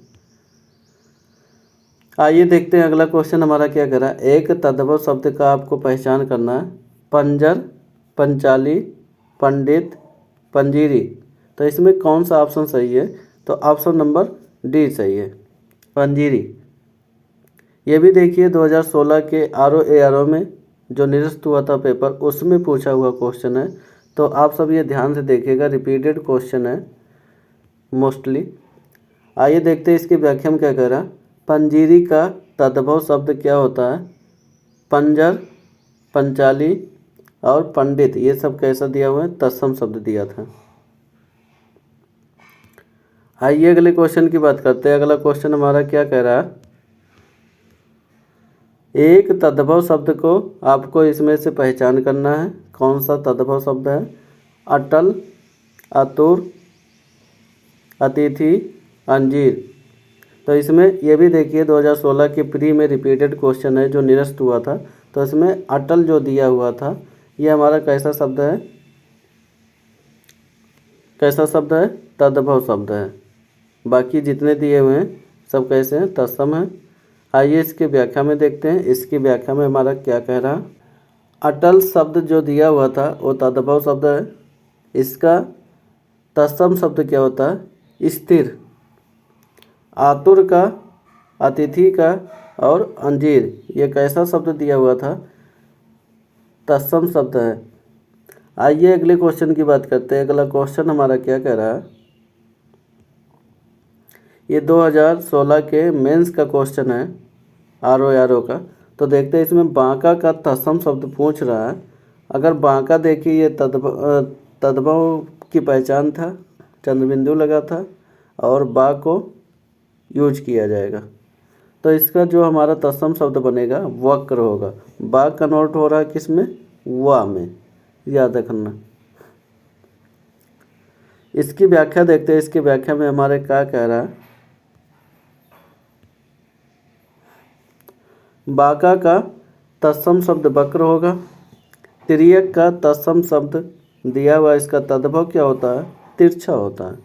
आइए देखते हैं अगला क्वेश्चन हमारा क्या कह रहा है। एक तद्भव शब्द का आपको पहचान करना है। पंजर, पंचाली, पंडित, पंजीरी। तो इसमें कौन सा ऑप्शन सही है? तो ऑप्शन नंबर डी सही है, पंजीरी। ये भी देखिए 2016 के ROARO में जो निरस्त हुआ था पेपर, उसमें पूछा हुआ क्वेश्चन है। तो आप सब ये ध्यान से देखिएगा, रिपीटेड क्वेश्चन है मोस्टली। आइए देखते हैं इसकी व्याख्या में क्या कह रहा है। पंजीरी का तद्भव शब्द क्या होता है? पंजर, पंचाली और पंडित, ये सब कैसा दिया हुआ है? तत्सम शब्द दिया था। आइए अगले क्वेश्चन की बात करते हैं। अगला क्वेश्चन हमारा क्या कह रहा है। एक तद्भव शब्द को आपको इसमें से पहचान करना है। कौन सा तद्भव शब्द है? अटल, आतुर, अतिथि, अंजीर। तो इसमें ये भी देखिए 2016 के प्री में रिपीटेड क्वेश्चन है जो निरस्त हुआ था। तो इसमें अटल जो दिया हुआ था, ये हमारा कैसा शब्द है? कैसा शब्द है? तद्भव शब्द है। बाकी जितने दिए हुए हैं सब कैसे हैं? तत्सम है। आइए इसकी व्याख्या में देखते हैं। इसकी व्याख्या में हमारा क्या कह रहा है। अटल शब्द जो दिया हुआ था वो तद्भव शब्द है। इसका तत्सम शब्द क्या होता है? स्थिर। आतुर का, अतिथि का और अंजीर, ये कैसा शब्द दिया हुआ था? तत्सम शब्द है। आइए अगले क्वेश्चन की बात करते हैं। अगला क्वेश्चन हमारा क्या कह रहा है। ये 2016 के मेंस का क्वेश्चन है, ROARO का। तो देखते हैं इसमें बांका का तत्सम शब्द पूछ रहा है। अगर बांका देखिए, ये तद्भव की पहचान था, चंद्रबिंदु लगा था और बा को यूज किया जाएगा। तो इसका जो हमारा तत्सम शब्द बनेगा वक्र होगा। बा कन्वर्ट हो रहा है किस में? वा में, याद रखना। इसकी व्याख्या देखते हैं। इसकी व्याख्या में हमारे क्या कह रहा है। बाका का तत्सम शब्द वक्र होगा। तिर्यक का तत्सम शब्द दिया हुआ, इसका तद्भव क्या होता है? तिरछा होता है।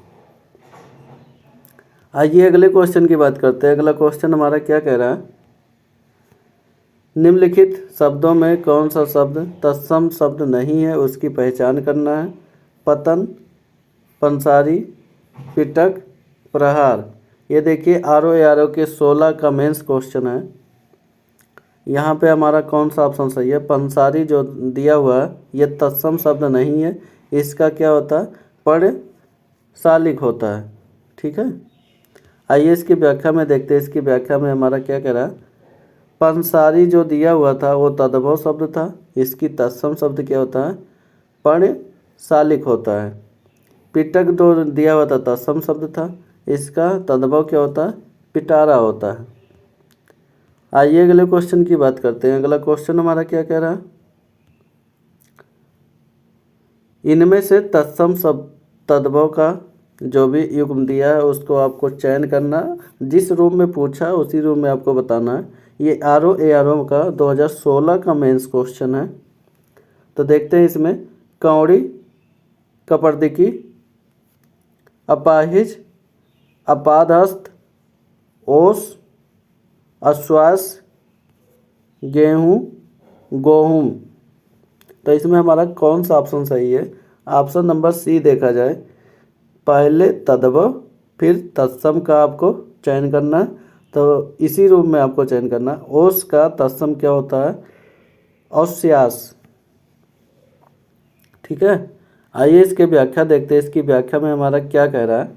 आइए अगले क्वेश्चन की बात करते हैं। अगला क्वेश्चन हमारा क्या कह रहा है। निम्नलिखित शब्दों में कौन सा शब्द तत्सम शब्द नहीं है, उसकी पहचान करना है। पतन, पंसारी, पिटक, प्रहार। ये देखिए ROARO के 16 का मेंस क्वेश्चन है। यहाँ पे हमारा कौन सा ऑप्शन सही है? पंसारी जो दिया हुआ है ये तत्सम शब्द नहीं है। इसका क्या होता है? पढ़ सालिक होता है। ठीक है। आइए इसकी व्याख्या में देखते हैं। इसकी व्याख्या में हमारा क्या कह रहा है। पंसारी जो दिया हुआ था वो तद्भव शब्द था। इसकी तत्सम शब्द क्या होता है? पढ़ सालिक होता है। पिटक जो दिया हुआ था तत्सम शब्द था। इसका तद्भव क्या होता है? पिटारा होता है। आइए अगले क्वेश्चन की बात करते हैं। अगला क्वेश्चन हमारा क्या कह रहा है। इनमें से तत्सम शब्द तद्भव का जो भी युग्म दिया है उसको आपको चयन करना। जिस रूम में पूछा उसी रूम में आपको बताना है। ये ROARO का 2016 का मेंस क्वेश्चन है। तो देखते हैं इसमें कौड़ी, कपर्दिकी, अपाहिज, अपादहस्त, ओस, अश्वास, गेहूँ, गोहूँ। तो इसमें हमारा कौन सा ऑप्शन सही है? ऑप्शन नंबर सी देखा जाए। पहले तद्भव फिर तत्सम का आपको चयन करना है। तो इसी रूप में आपको चयन करना। ओस का तत्सम क्या होता है? औस्यास। ठीक है। आइए इसके व्याख्या देखते हैं। इसकी व्याख्या में हमारा क्या कह रहा है।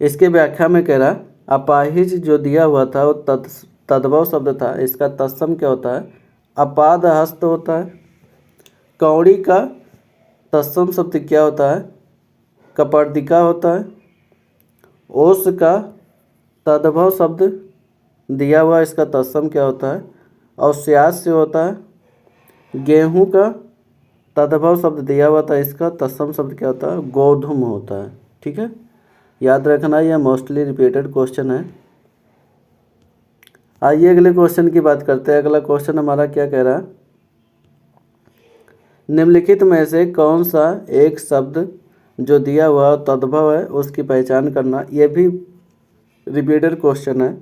इसके व्याख्या में कह रहा है अपाहिज जो दिया हुआ था वो तद्भव शब्द था। इसका तत्सम क्या होता है? अपाद हस्त होता है। कौड़ी का तत्सम शब्द क्या होता है? कपर्दिका होता है। ओस का तद्भव शब्द दिया हुआ, इसका तत्सम क्या होता है? औस्यास्य होता है। गेहूं का तद्भव शब्द दिया हुआ था, इसका तत्सम शब्द क्या होता है? गोधूम होता है। ठीक है, याद रखना, यह मोस्टली रिपीटेड क्वेश्चन है। आइए अगले क्वेश्चन की बात करते हैं। अगला क्वेश्चन हमारा क्या कह रहा है? निम्नलिखित में से कौन सा एक शब्द जो दिया हुआ तद्भव है उसकी पहचान करना। ये भी रिपीटेड क्वेश्चन है।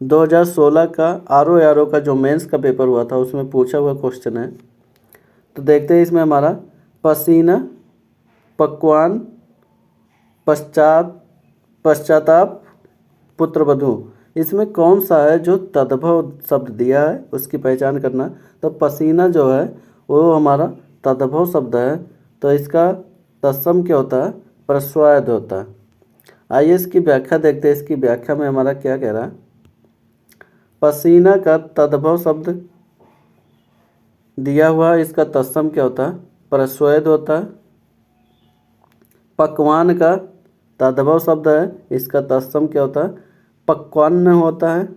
2016 का आर का जो मेंस का पेपर हुआ था उसमें पूछा हुआ क्वेश्चन है। तो देखते हैं इसमें हमारा पसीना, पकवान, पश्चाताप, पुत्रवधू, इसमें कौन सा है जो तद्भव शब्द दिया है उसकी पहचान करना। तो पसीना जो है वो हमारा तद्भव शब्द है, तो इसका तत्सम क्या होता है? प्रस्वाद होता है। आइए इसकी व्याख्या देखते हैं। इसकी व्याख्या में हमारा क्या कह रहा है? पसीना का तद्भव शब्द दिया हुआ, इसका तत्सम क्या होता है? प्रस्वेद होता है। पकवान का तद्भव शब्द है, इसका तत्सम क्या होता है? पक्वान्न होता है।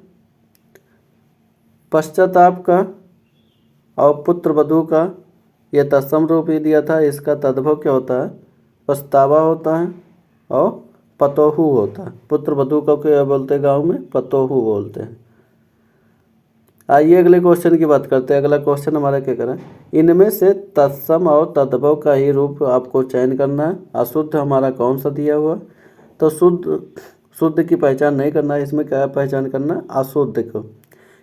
पश्चाताप का और पुत्रवधू का यह तत्सम रूप ही दिया था, इसका तद्भव क्या होता है? पछतावा होता है और पतोहू होता है। पुत्रवधू को क्या बोलते हैं गाँव में? पतोहू बोलते हैं। आइए अगले क्वेश्चन की बात करते हैं। अगला क्वेश्चन हमारा क्या करें? इनमें से तत्सम और तद्भव का ही रूप आपको चयन करना है। अशुद्ध हमारा कौन सा दिया हुआ? तो शुद्ध की पहचान नहीं करना है, इसमें क्या पहचान करना? अशुद्ध को।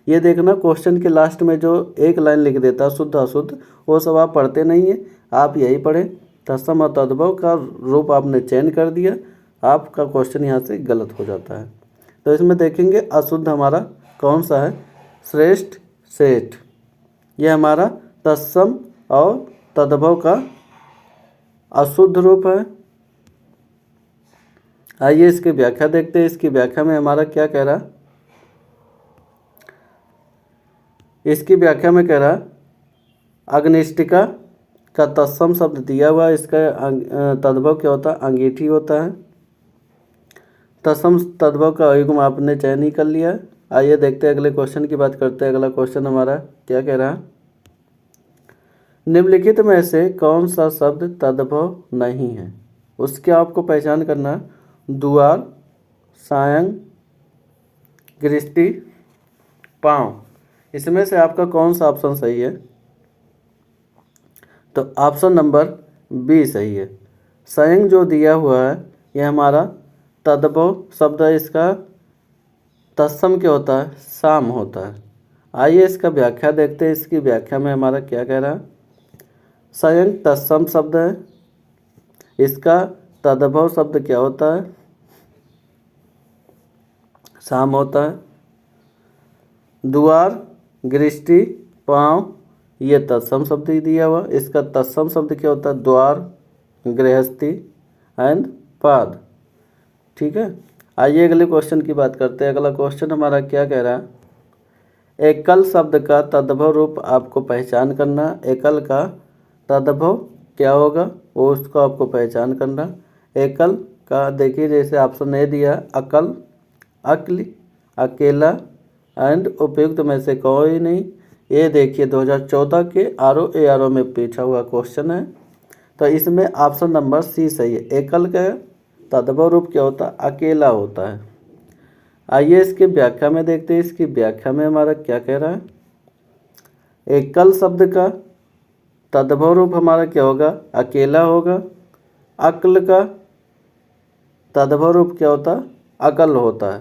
ये देखना क्वेश्चन के लास्ट में जो एक लाइन लिख देता है शुद्ध अशुद्ध, वो सब आप पढ़ते नहीं है, आप यही पढ़ें। तत्सम और तद्भव का रूप आपने चयन कर दिया, आपका क्वेश्चन यहाँ से गलत हो जाता है। तो इसमें देखेंगे अशुद्ध हमारा कौन सा है? श्रेष्ठ, सेठ, यह हमारा तत्सम और तद्भव का अशुद्ध रूप है। आइए इसकी व्याख्या देखते हैं। इसकी व्याख्या में हमारा क्या कह रहा? इसकी व्याख्या में कह रहा अग्निष्टिका का तत्सम शब्द दिया हुआ, इसका तद्भव क्या होता है? अंगीठी होता है। तत्सम तद्भव का युग्म आपने चयन ही कर लिया। आइए देखते हैं अगले क्वेश्चन की बात करते हैं। अगला क्वेश्चन हमारा क्या कह रहा है? निम्नलिखित में से कौन सा शब्द तद्भव नहीं है, उसके आपको पहचान करना। द्वार, सायं, गृष्टि, पाँव, इसमें से आपका कौन सा ऑप्शन सही है? तो ऑप्शन नंबर बी सही है। सायं जो दिया हुआ है यह हमारा तद्भव शब्द है, इसका तत्सम क्या होता है? शाम होता है। आइए इसका व्याख्या देखते हैं। इसकी व्याख्या में हमारा क्या कह रहा है? सायं तत्सम शब्द है, इसका तद्भव शब्द क्या होता है? शाम होता है। द्वार, गृष्टि, पाँव, ये तत्सम शब्द ही दिया हुआ, इसका तत्सम शब्द क्या होता है? द्वार, गृहस्थी एंड पाद। ठीक है, आइए अगले क्वेश्चन की बात करते हैं। अगला क्वेश्चन हमारा क्या कह रहा है? एकल शब्द का तद्भव रूप आपको पहचान करना। एकल का तद्भव क्या होगा वो उसको आपको पहचान करना। एकल का देखिए, जैसे ऑप्शन ए दिया अकल, अक्ल, अकेला एंड उपयुक्त में से कोई नहीं। ये देखिए 2014 के आर में पूछा हुआ क्वेश्चन है, तो इसमें ऑप्शन नंबर सी सही है। एकल का तद्भव रूप क्या होता है? अकेला होता है। आइए इसकी व्याख्या में देखते हैं। इसकी व्याख्या में हमारा क्या कह रहा है? एकल शब्द का तद्भव रूप हमारा क्या होगा? अकेला होगा। अक्ल का तद्भव रूप क्या होता है? अकल होता है।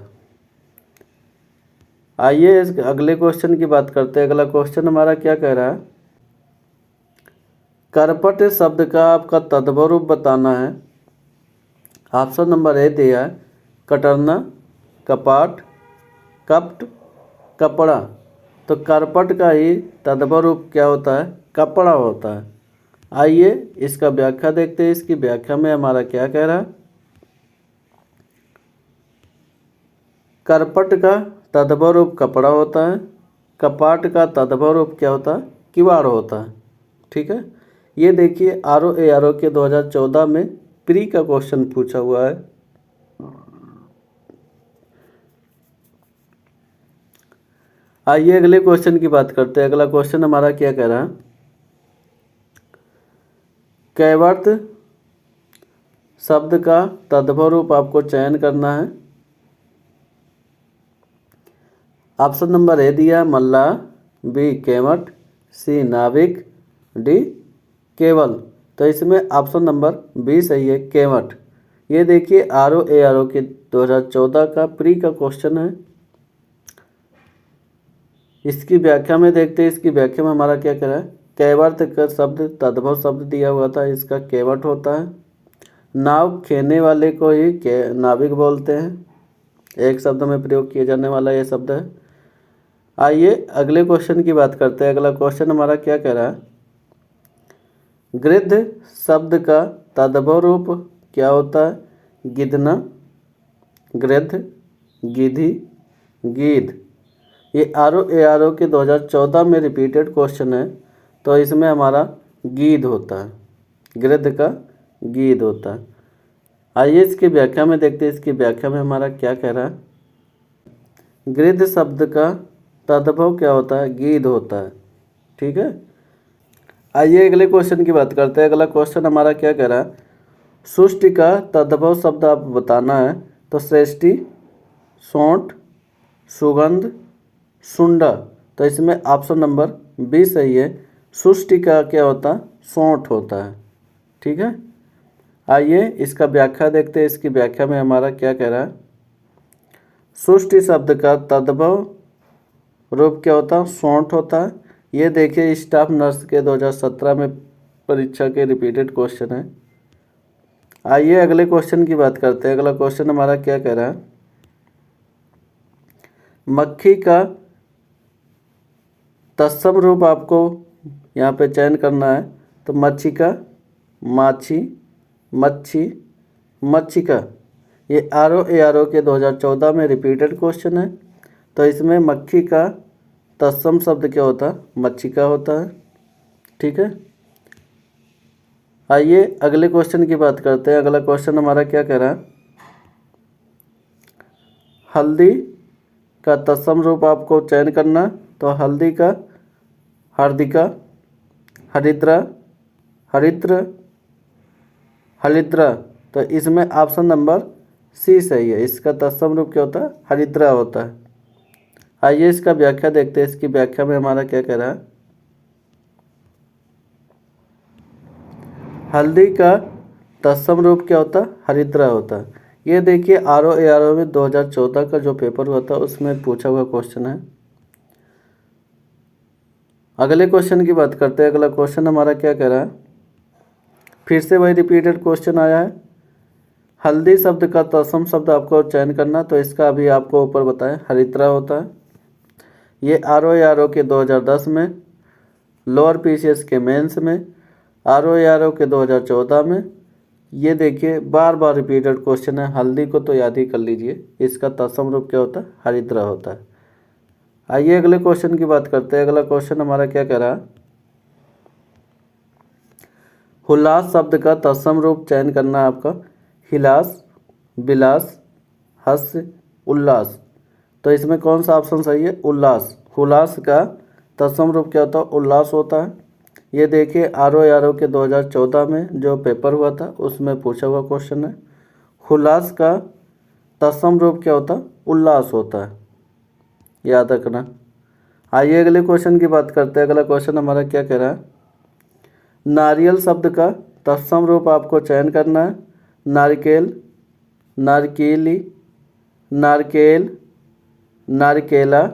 आइए इस अगले क्वेश्चन की बात करते हैं। अगला क्वेश्चन हमारा क्या कह रहा है? करपट शब्द का आपका तद्भव रूप बताना है। ऑप्शन नंबर ए दिया है कटरना, कपाट, कपट, कपड़ा। तो करपट का ही तद्भव रूप क्या होता है? कपड़ा होता है। आइए इसका व्याख्या देखते हैं। इसकी व्याख्या में हमारा क्या कह रहा है? करपट का तद्भव रूप कपड़ा होता है। कपाट का तद्भव रूप क्या होता है? किवाड़ होता है। ठीक है, ये देखिए आर के 2014 में प्री का क्वेश्चन पूछा हुआ है। आइए अगले क्वेश्चन की बात करते हैं। अगला क्वेश्चन हमारा क्या कह रहा है? कैवर्त शब्द का तद्भव रूप आपको चयन करना है। ऑप्शन नंबर ए दिया मल्लाह, बी केवट, सी नाविक, डी केवल। तो इसमें ऑप्शन नंबर बी सही है, केवट। ये देखिए ROARO के 2014 का प्री का क्वेश्चन है। इसकी व्याख्या में देखते हैं, इसकी व्याख्या में हमारा क्या कह रहा है। कैवर्त का शब्द तद्भव शब्द दिया हुआ था, इसका केवट होता है। नाव खेने वाले को ही नाविक बोलते हैं, एक शब्द में प्रयोग किया जाने वाला ये शब्द है। आइए अगले क्वेश्चन की बात करते हैं। अगला क्वेश्चन हमारा क्या कह रहा है। गृध्र शब्द का तद्भव रूप क्या होता है। गिधना, गृध्र, गिधी, गीध। ये ROARO के 2014 में रिपीटेड क्वेश्चन है, तो इसमें हमारा गीध होता है, गृध्र का गीध होता है। आइए इसकी व्याख्या में देखते हैं, इसकी व्याख्या में हमारा क्या कह रहा है। गृध्र शब्द का तद्भव क्या होता है, गीध होता है। ठीक है, आइए अगले क्वेश्चन की बात करते हैं। अगला क्वेश्चन हमारा क्या कह रहा है। सुष्टि का तद्भव शब्द आप बताना है। तो श्रेष्ठी, सोंठ, सुगंध, सुंडा। तो इसमें ऑप्शन नंबर बी सही है। सुष्टि का क्या होता है, सोंठ होता है। ठीक है, आइए इसका व्याख्या देखते हैं। इसकी व्याख्या में हमारा क्या कह रहा है। सुष्टि शब्द का तद्भव रूप क्या होता है, सोंठ होता है। ये देखिए स्टाफ नर्स के 2017 में परीक्षा के रिपीटेड क्वेश्चन है। आइए अगले क्वेश्चन की बात करते हैं। अगला क्वेश्चन हमारा क्या कह रहा है। मक्खी का तत्सम रूप आपको यहाँ पे चयन करना है। तो मच्छी का, माछी, मच्छी, मच्छिका। ये ROARO के 2014 में रिपीटेड क्वेश्चन है, तो इसमें मक्खी का तत्सम शब्द क्या होता है, मच्छिका होता है। ठीक है, आइए अगले क्वेश्चन की बात करते हैं। अगला क्वेश्चन हमारा क्या कह रहा है। हल्दी का तत्सम रूप आपको चयन करना। तो हल्दी का हार्दिका, हरिद्रा, हरिद्र, हरिद्रा। तो इसमें ऑप्शन नंबर सी सही है। इसका तत्सम रूप क्या होता है, हरिद्रा होता है। आइए इसका व्याख्या देखते हैं। इसकी व्याख्या में हमारा क्या कह रहा है। हल्दी का तत्सम रूप क्या होता है, हरिद्रा होता है। ये देखिए ROARO में 2014 का जो पेपर हुआ था उसमें पूछा हुआ क्वेश्चन है। अगले क्वेश्चन की बात करते हैं। अगला क्वेश्चन हमारा क्या कह रहा है। फिर से वही रिपीटेड क्वेश्चन आया है। हल्दी शब्द का तत्सम शब्द आपको चयन करना। तो इसका अभी आपको ऊपर बताएं, हरिद्रा होता है। ये ROARO के 2010 में, लोअर PCS के मेंस में, ROARO के 2014 में। ये देखिए बार बार रिपीटेड क्वेश्चन है। हल्दी को तो याद ही कर लीजिए, इसका तत्सम रूप क्या होता है, हरिद्रा होता है। आइए अगले क्वेश्चन की बात करते हैं। अगला क्वेश्चन हमारा क्या कह रहा है। हुलास शब्द का तत्सम रूप चयन करना है आपका। हिलास, बिलास, हास्य, उल्लास। तो इसमें कौन सा ऑप्शन सही है, उल्लास। हुलास का तत्सम रूप क्या होता है, उल्लास होता है। ये देखिए ROARO के 2014 में जो पेपर हुआ था उसमें पूछा हुआ क्वेश्चन है। हुलास का तत्सम रूप क्या होता है, उल्लास होता है, याद रखना। आइए अगले क्वेश्चन की बात करते हैं। अगला क्वेश्चन हमारा क्या कह रहा है। नारियल शब्द का तत्सम रूप आपको चयन करना है। नारिकेल, नारकेली, नारकेल, नारकेला।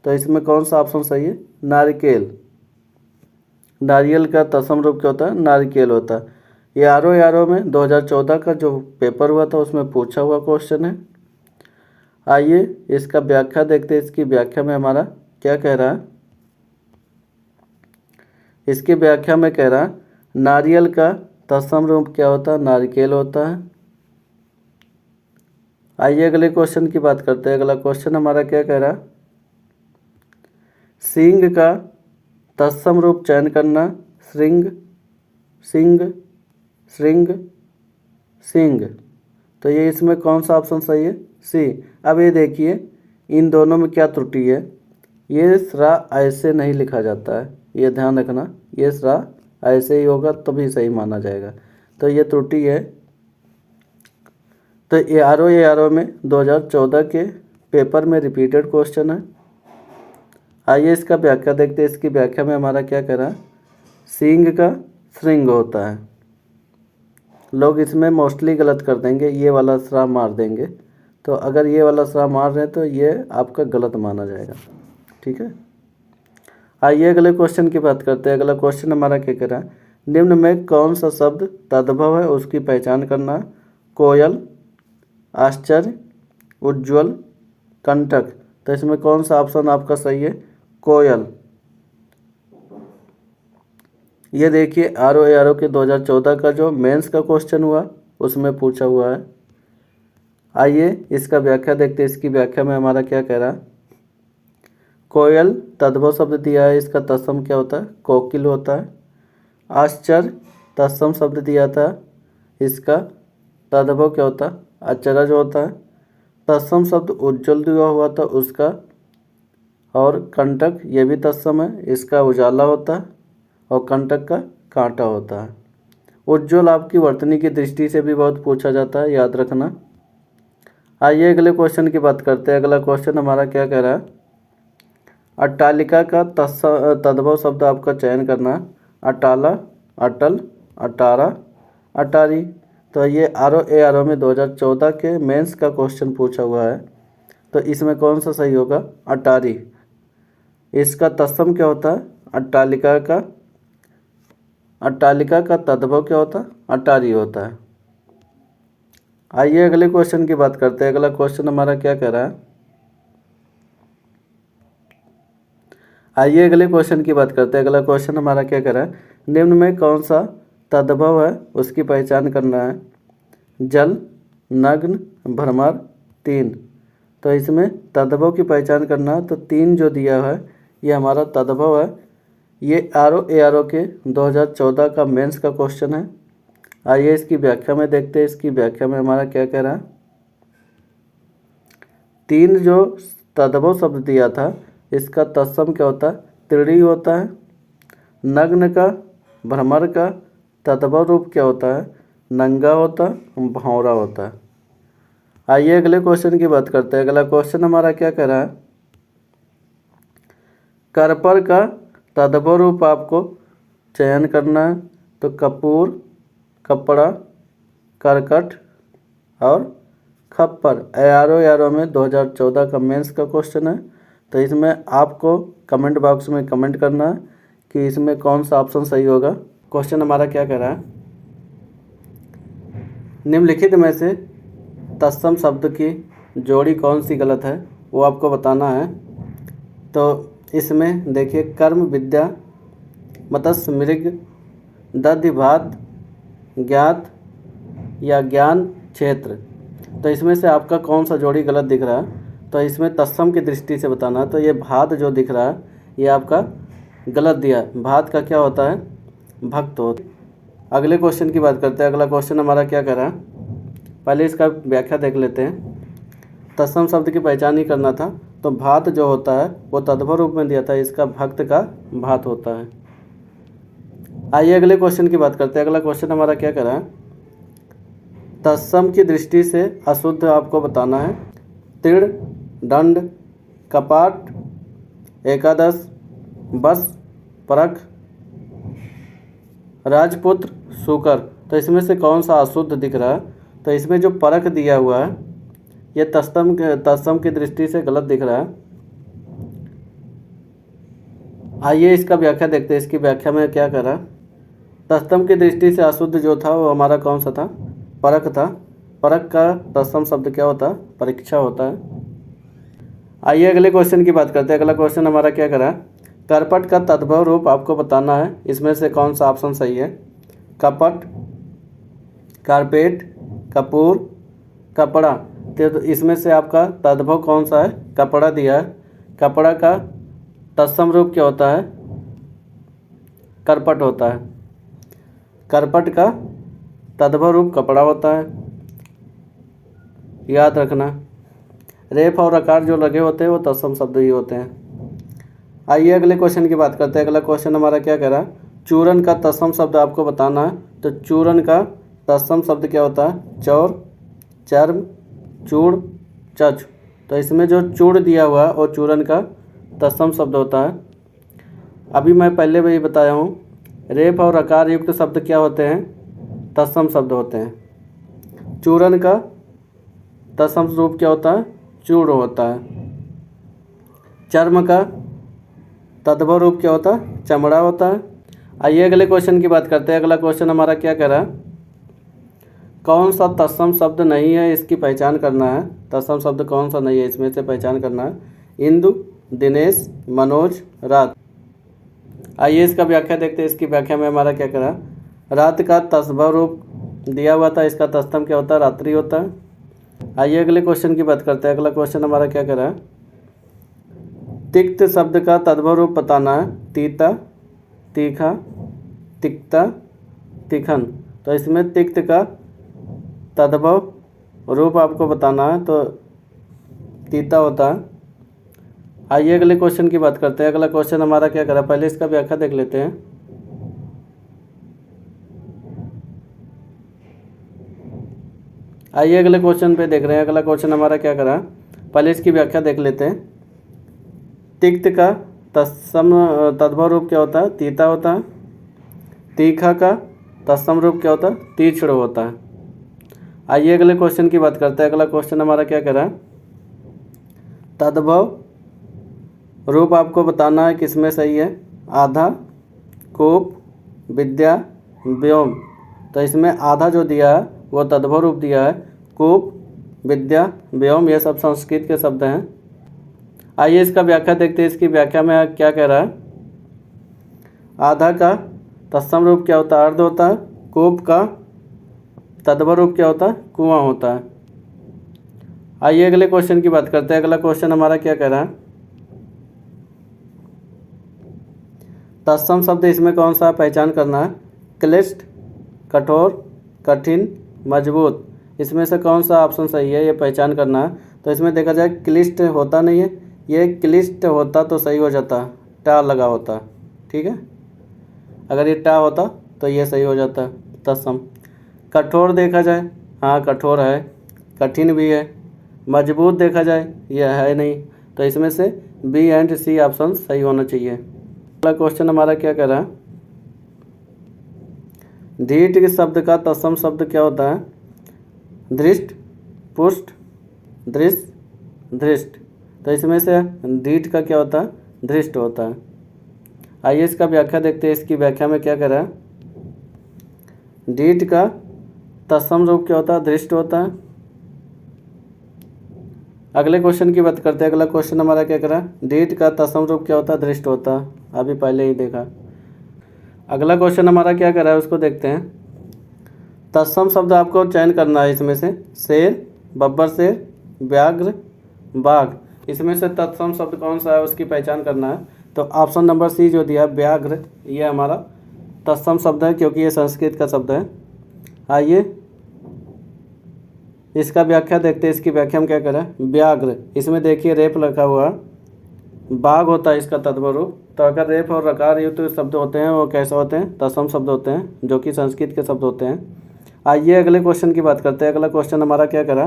तो इसमें कौन सा ऑप्शन सही है, नारिकेल। नारियल का तत्सम रूप क्या होता है, नारिकेल होता है। ये ROARO में 2014 का जो पेपर हुआ था उसमें पूछा हुआ क्वेश्चन है। आइए इसका व्याख्या देखते हैं। इसकी व्याख्या में हमारा क्या कह रहा है। इसकी व्याख्या में कह रहा है नारियल का तत्सम रूप क्या होता है, नारिकेल होता है। आइए अगले क्वेश्चन की बात करते हैं। अगला क्वेश्चन हमारा क्या कह रहा है। सिंह का तत्सम रूप चयन करना। श्रृंग, सिंह, श्रृंग, सिंह। तो ये इसमें कौन सा ऑप्शन सही है, सी। अब ये देखिए इन दोनों में क्या त्रुटि है। ये स्रा ऐसे नहीं लिखा जाता है, ये ध्यान रखना। ये स्रा ऐसे ही होगा तभी सही माना जाएगा। तो ये त्रुटि है। तो ARO में 2014 के पेपर में रिपीटेड क्वेश्चन है। आइए इसका व्याख्या देखते हैं। इसकी व्याख्या में हमारा क्या कह रहा है, सींग का श्रृंग होता है। लोग इसमें मोस्टली गलत कर देंगे, ये वाला श्राप मार देंगे। तो अगर ये वाला श्राप मार रहे हैं तो ये आपका गलत माना जाएगा। ठीक है, आइए अगले क्वेश्चन की बात करते हैं। अगला क्वेश्चन हमारा क्या कह रहा है, निम्न में कौन सा शब्द तद्भव है उसकी पहचान करना। कोयल, आश्चर्य, उज्ज्वल, कंटक। तो इसमें कौन सा ऑप्शन आपका सही है, कोयल। ये देखिए ARO के 2014 का जो मेंस का क्वेश्चन हुआ उसमें पूछा हुआ है। आइए इसका व्याख्या देखते हैं। इसकी व्याख्या में हमारा क्या कह रहा है, कोयल तद्भव शब्द दिया है, इसका तत्सम क्या होता है, कोकिल होता है। आश्चर्य तत्सम शब्द दिया था, इसका तद्भव क्या होता है, अचरज होता है। तत्सम शब्द उज्ज्वल दिया हुआ था उसका, और कंटक ये भी तत्सम है, इसका उजाला होता है और कंटक का कांटा होता है। उज्ज्वल आपकी वर्तनी की दृष्टि से भी बहुत पूछा जाता है, याद रखना। आइए अगले क्वेश्चन की बात करते हैं। अगला क्वेश्चन हमारा क्या कह रहा है, अट्टालिका का तद्भव शब्द आपका चयन करना है। अटाला, अटल, अटारा, अटारी। तो ये ARO में 2014 के मेंस का क्वेश्चन पूछा हुआ है। तो इसमें कौन सा सही होगा, अटारी। इसका तत्सम क्या होता है, अट्टालिका का तद्भव क्या होता है, अटारी होता है। आइए अगले क्वेश्चन की बात करते हैं। अगला क्वेश्चन हमारा क्या कह रहा है, आइए अगले क्वेश्चन की बात करते हैं। अगला क्वेश्चन हमारा क्या कह रहा है, निम्न में कौन सा तद्भव है उसकी पहचान करना है। जल, नग्न, भ्रमर, तीन। तो इसमें तद्भव की पहचान करना है। तो तीन जो दिया है ये हमारा तद्भव है। ये ARO के 2014 का मेंस का क्वेश्चन है। आइए इसकी व्याख्या में देखते हैं। इसकी व्याख्या में हमारा क्या कह रहा है, तीन जो तद्भव शब्द दिया था इसका तत्सम क्या होता है, त्रिड़ी होता है। नग्न का, भ्रमर का तद्भव रूप क्या होता है, नंगा होता है, भौरा होता है। आइए अगले क्वेश्चन की बात करते हैं। अगला क्वेश्चन हमारा क्या कह रहा है, करपर का तद्भव रूप आपको चयन करना है। तो कपूर, कपड़ा, करकट और खप्पर। ARO में 2014 का मेंस का क्वेश्चन है। तो इसमें आपको कमेंट बॉक्स में कमेंट करना है कि इसमें कौन सा ऑप्शन सही होगा। क्वेश्चन हमारा क्या कह रहा है, निम्नलिखित में से तत्सम शब्द की जोड़ी कौन सी गलत है वो आपको बताना है। तो इसमें देखिए, कर्म विद्या, मत्स्य मृग, दधि भात, ज्ञात या ज्ञान क्षेत्र। तो इसमें से आपका कौन सा जोड़ी गलत दिख रहा है। तो इसमें तत्सम की दृष्टि से बताना है। तो ये भात जो दिख रहा है ये आपका गलत दिया। भात का क्या होता है, भक्त होता है। अगले क्वेश्चन की बात करते हैं। अगला क्वेश्चन हमारा क्या कर रहा है, पहले इसका व्याख्या देख लेते हैं। तत्सम शब्द की पहचान ही करना था। तो भात जो होता है वो तद्भव रूप में दिया था, इसका भक्त का भात होता है। आइए अगले क्वेश्चन की बात करते हैं। अगला क्वेश्चन हमारा क्या कर रहा है, तत्सम की दृष्टि से अशुद्ध आपको बताना है। तीर्ण, दंड, कपाट, एकादश, बस, परख, राजपुत्र, शुकर। तो इसमें से कौन सा अशुद्ध दिख रहा है। तो इसमें जो परख दिया हुआ है ये तत्सम की दृष्टि से गलत दिख रहा है। आइए इसका व्याख्या देखते हैं। इसकी व्याख्या में क्या कर रहा है, तत्सम की दृष्टि से अशुद्ध जो था वो हमारा कौन सा था, परख था। परख का तत्सम शब्द क्या होता है, परीक्षा होता है। आइए अगले क्वेश्चन की बात करते हैं। अगला क्वेश्चन हमारा क्या कर रहा है, करपट का तद्भव रूप आपको बताना है। इसमें से कौन सा ऑप्शन सही है, कपट, कारपेट, कपूर, कपड़ा। तो इसमें से आपका तद्भव कौन सा है, कपड़ा दिया है। कपड़ा का तत्सम रूप क्या होता है, करपट होता है। करपट का तद्भव रूप कपड़ा होता है, याद रखना। रेफ और आकार जो लगे होते हैं वो तत्सम शब्द ही होते हैं। आइए अगले क्वेश्चन की बात करते हैं। अगला क्वेश्चन हमारा क्या कह रहा है, चूरन का तत्सम शब्द आपको बताना है। तो चूरन का तत्सम शब्द क्या होता है? चौर, चर्म, चूड़, चच। तो इसमें जो चूड़ दिया हुआ है वो चूरन का तत्सम शब्द होता है। अभी मैं पहले भी बताया हूँ, रेफ और अकार युक्त शब्द क्या होते हैं? तत्सम शब्द होते हैं। चूरन का तत्सम रूप क्या होता है? चूड़ होता है। चर्म का तद्भव रूप क्या होता है? चमड़ा होता है। आइए अगले क्वेश्चन की बात करते हैं। अगला क्वेश्चन हमारा क्या कह रहा है? कौन सा तत्सम शब्द नहीं है, इसकी पहचान करना है। तत्सम शब्द कौन सा नहीं है, इसमें से पहचान करना है। इंदु, दिनेश, मनोज, रात। आइए इसका व्याख्या देखते हैं। इसकी व्याख्या में हमारा क्या कह रहा है? रात का तत्सम रूप दिया हुआ था, इसका तत्सम क्या होता है? रात्रि होता है। आइए अगले क्वेश्चन की बात करते हैं। अगला क्वेश्चन हमारा क्या कह रहा है? तिक्त शब्द का तद्भव रूप बताना है। तीता, तीखा, तिक्ता, तीखन। तो इसमें तिक्त का तद्भव रूप आपको बताना है, तो तीता होता है। आइए अगले क्वेश्चन की बात करते हैं। अगला क्वेश्चन हमारा क्या कर रहा है? पहले इसका व्याख्या देख लेते हैं। आइए अगले क्वेश्चन पे देख रहे हैं। अगला क्वेश्चन हमारा क्या कर रहा है? पहले इसकी व्याख्या देख लेते हैं। तिक्त का तत्सम तद्भव रूप क्या होता है? तीता होता है। तीखा का तत्सम रूप क्या होता है? तीक्ष्ण होता है। आइए अगले क्वेश्चन की बात करते हैं। अगला क्वेश्चन हमारा क्या कर रहा है? तद्भव रूप आपको बताना है, किसमें सही है? आधा, कोप, विद्या, व्योम। तो इसमें आधा जो दिया है वो तद्भव रूप दिया है। कोप, विद्या, व्योम ये सब संस्कृत के शब्द हैं। आइए इसका व्याख्या देखते हैं। इसकी व्याख्या में क्या कह रहा है? आधा का तत्सम रूप क्या होता है? अर्ध होता है। कोप का तद्भव रूप क्या होता है? कुआं होता है। आइए अगले क्वेश्चन की बात करते हैं। अगला क्वेश्चन हमारा क्या कह रहा है? तत्सम शब्द इसमें कौन सा पहचान करना है? क्लिष्ट, कठोर, कठिन, मजबूत। इसमें से कौन सा ऑप्शन सही है, ये पहचान करना है। तो इसमें देखा जाए क्लिष्ट होता नहीं है, ये क्लिष्ट होता तो सही हो जाता, टा लगा होता। ठीक है, अगर ये टा होता तो ये सही हो जाता तत्सम। कठोर देखा जाए, हाँ कठोर है। कठिन भी है। मजबूत देखा जाए, यह है नहीं। तो इसमें से बी एंड सी ऑप्शन सही होना चाहिए। अगला क्वेश्चन हमारा क्या कह रहा है? धीट के शब्द का तत्सम शब्द क्या होता है? दृष्ट, पुष्ट, दृश्य, धृष्ट। तो इसमें से धीट का क्या होता है? धृष्ट होता है। आइए इसका व्याख्या देखते हैं। इसकी व्याख्या में क्या कह रहा है? धीट का तत्सम रूप क्या होता है? धृष्ट होता है। अगले क्वेश्चन की बात करते हैं। अगला क्वेश्चन हमारा क्या कर रहा है? धीट का तत्सम रूप क्या होता है? धृष्ट होता है। अभी पहले ही देखा। अगला क्वेश्चन हमारा क्या कर रहा है उसको देखते हैं। तत्सम शब्द आपको चयन करना है इसमें से। शेर, बब्बर शेर, व्याघ्र, बाघ। इसमें से तत्सम शब्द कौन सा है उसकी पहचान करना है। तो ऑप्शन नंबर सी जो दिया व्याघ्र, ये हमारा तत्सम शब्द है, क्योंकि ये संस्कृत का शब्द है। आइए इसका व्याख्या देखते हैं। इसकी व्याख्या में क्या करें? व्याघ्र, इसमें देखिए रेप लिखा हुआ, बाघ होता है इसका तद्भव रूप। तो अगर रेप और रकार युक्त शब्द होते हैं वो कैसे होते हैं? तत्सम शब्द होते हैं, जो कि संस्कृत के शब्द होते हैं। आइए अगले क्वेश्चन की बात करते हैं। अगला क्वेश्चन हमारा क्या करा?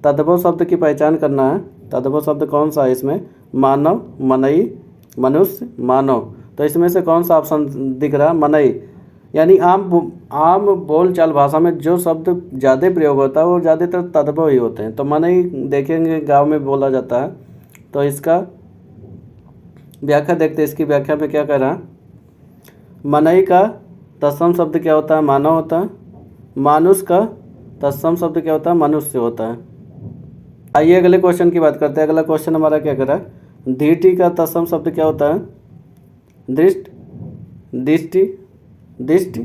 तद्भव शब्द की पहचान करना है। तद्भव शब्द कौन सा है इसमें? मानव, मनई, मनुष्य, मानव। तो इसमें से कौन सा ऑप्शन दिख रहा है? मनई। यानी आम बोलचाल भाषा में जो शब्द ज़्यादा प्रयोग होता है वो ज़्यादातर तद्भव ही होते हैं। तो मनई देखेंगे गांव में बोला जाता है। तो इसका व्याख्या देखते हैं। इसकी व्याख्या में क्या कह रहा है? मनई का तत्सम शब्द क्या होता है? मानव होता है। मानुष का तत्सम शब्द क्या होता है? मनुष्य होता है। आइए अगले क्वेश्चन की बात करते हैं। अगला क्वेश्चन हमारा क्या कर रहा है? धीटी का तत्सम शब्द क्या होता है? दृष्ट, दृष्टि, दृष्टि,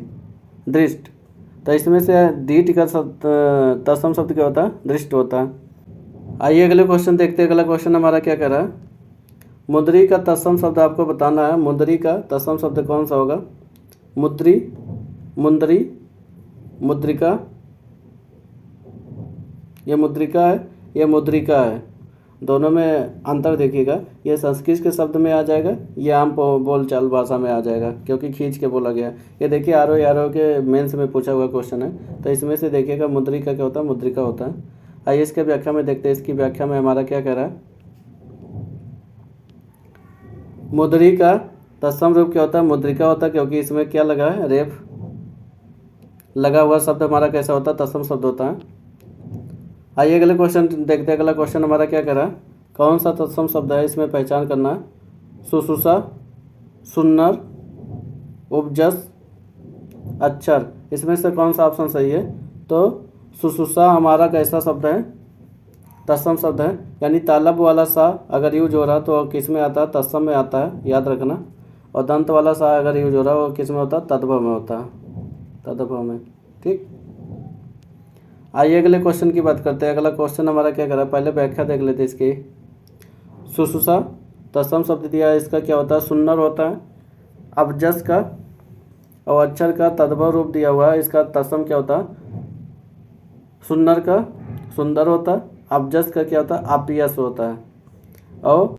दृष्ट। तो इसमें से धीट का तत्सम शब्द क्या होता है? दृष्ट होता है। आइए अगले क्वेश्चन देखते हैं। अगला क्वेश्चन हमारा क्या कर रहा है? मुद्री का तत्सम शब्द आपको बताना है। मुद्री का तत्सम शब्द कौन सा होगा? मुद्री, मुंदरी, मुद्रिका, ये मुद्रिका है, ये मुद्रिका है। दोनों में अंतर देखिएगा, ये संस्कृत के शब्द में आ जाएगा, ये आम बोलचाल भाषा में आ जाएगा, क्योंकि खींच के बोला गया। ये देखिए आर के मेंस में पूछा हुआ क्वेश्चन है, तो इसमें से देखिएगा मुद्रिका क्या होता है, मुद्रिका होता है। आइए इसके व्याख्या में देखते हैं, इसकी व्याख्या में हमारा क्या कह रहा है। मुद्रिका तत्सम रूप क्या होता है, मुद्रिका होता है, क्योंकि इसमें क्या लगा है, रेफ लगा हुआ शब्द हमारा कैसा होता है, तत्सम शब्द होता है। आइए अगले क्वेश्चन देखते हैं। अगला क्वेश्चन हमारा क्या कह रहा है, कौन सा तत्सम शब्द है, इसमें पहचान करना है। सुसुसा, सुन्नर, उपजस, अक्षर, इसमें से कौन सा ऑप्शन सही है। तो सुसुसा हमारा कैसा शब्द है, तत्सम शब्द है, यानी तालब वाला सा अगर यूज हो रहा तो किस में आता है, तत्सम में आता है, याद रखना। और दंत वाला सा अगर यूज हो रहा वो किस में होता है, तद्भव में होता है, तद्भव में। ठीक, आइए अगले क्वेश्चन की बात करते हैं। अगला क्वेश्चन हमारा क्या कर रहा है, पहले व्याख्या देख लेते हैं इसकी। सुसुसा तत्सम शब्द दिया है, इसका क्या होता है, सुन्नर होता है। अबजस का और अक्षर का तद्भव रूप दिया हुआ है, इसका तत्सम क्या होता है, सुन्नर का सुंदर होता है। अबजस का क्या होता है, अपयस होता है। और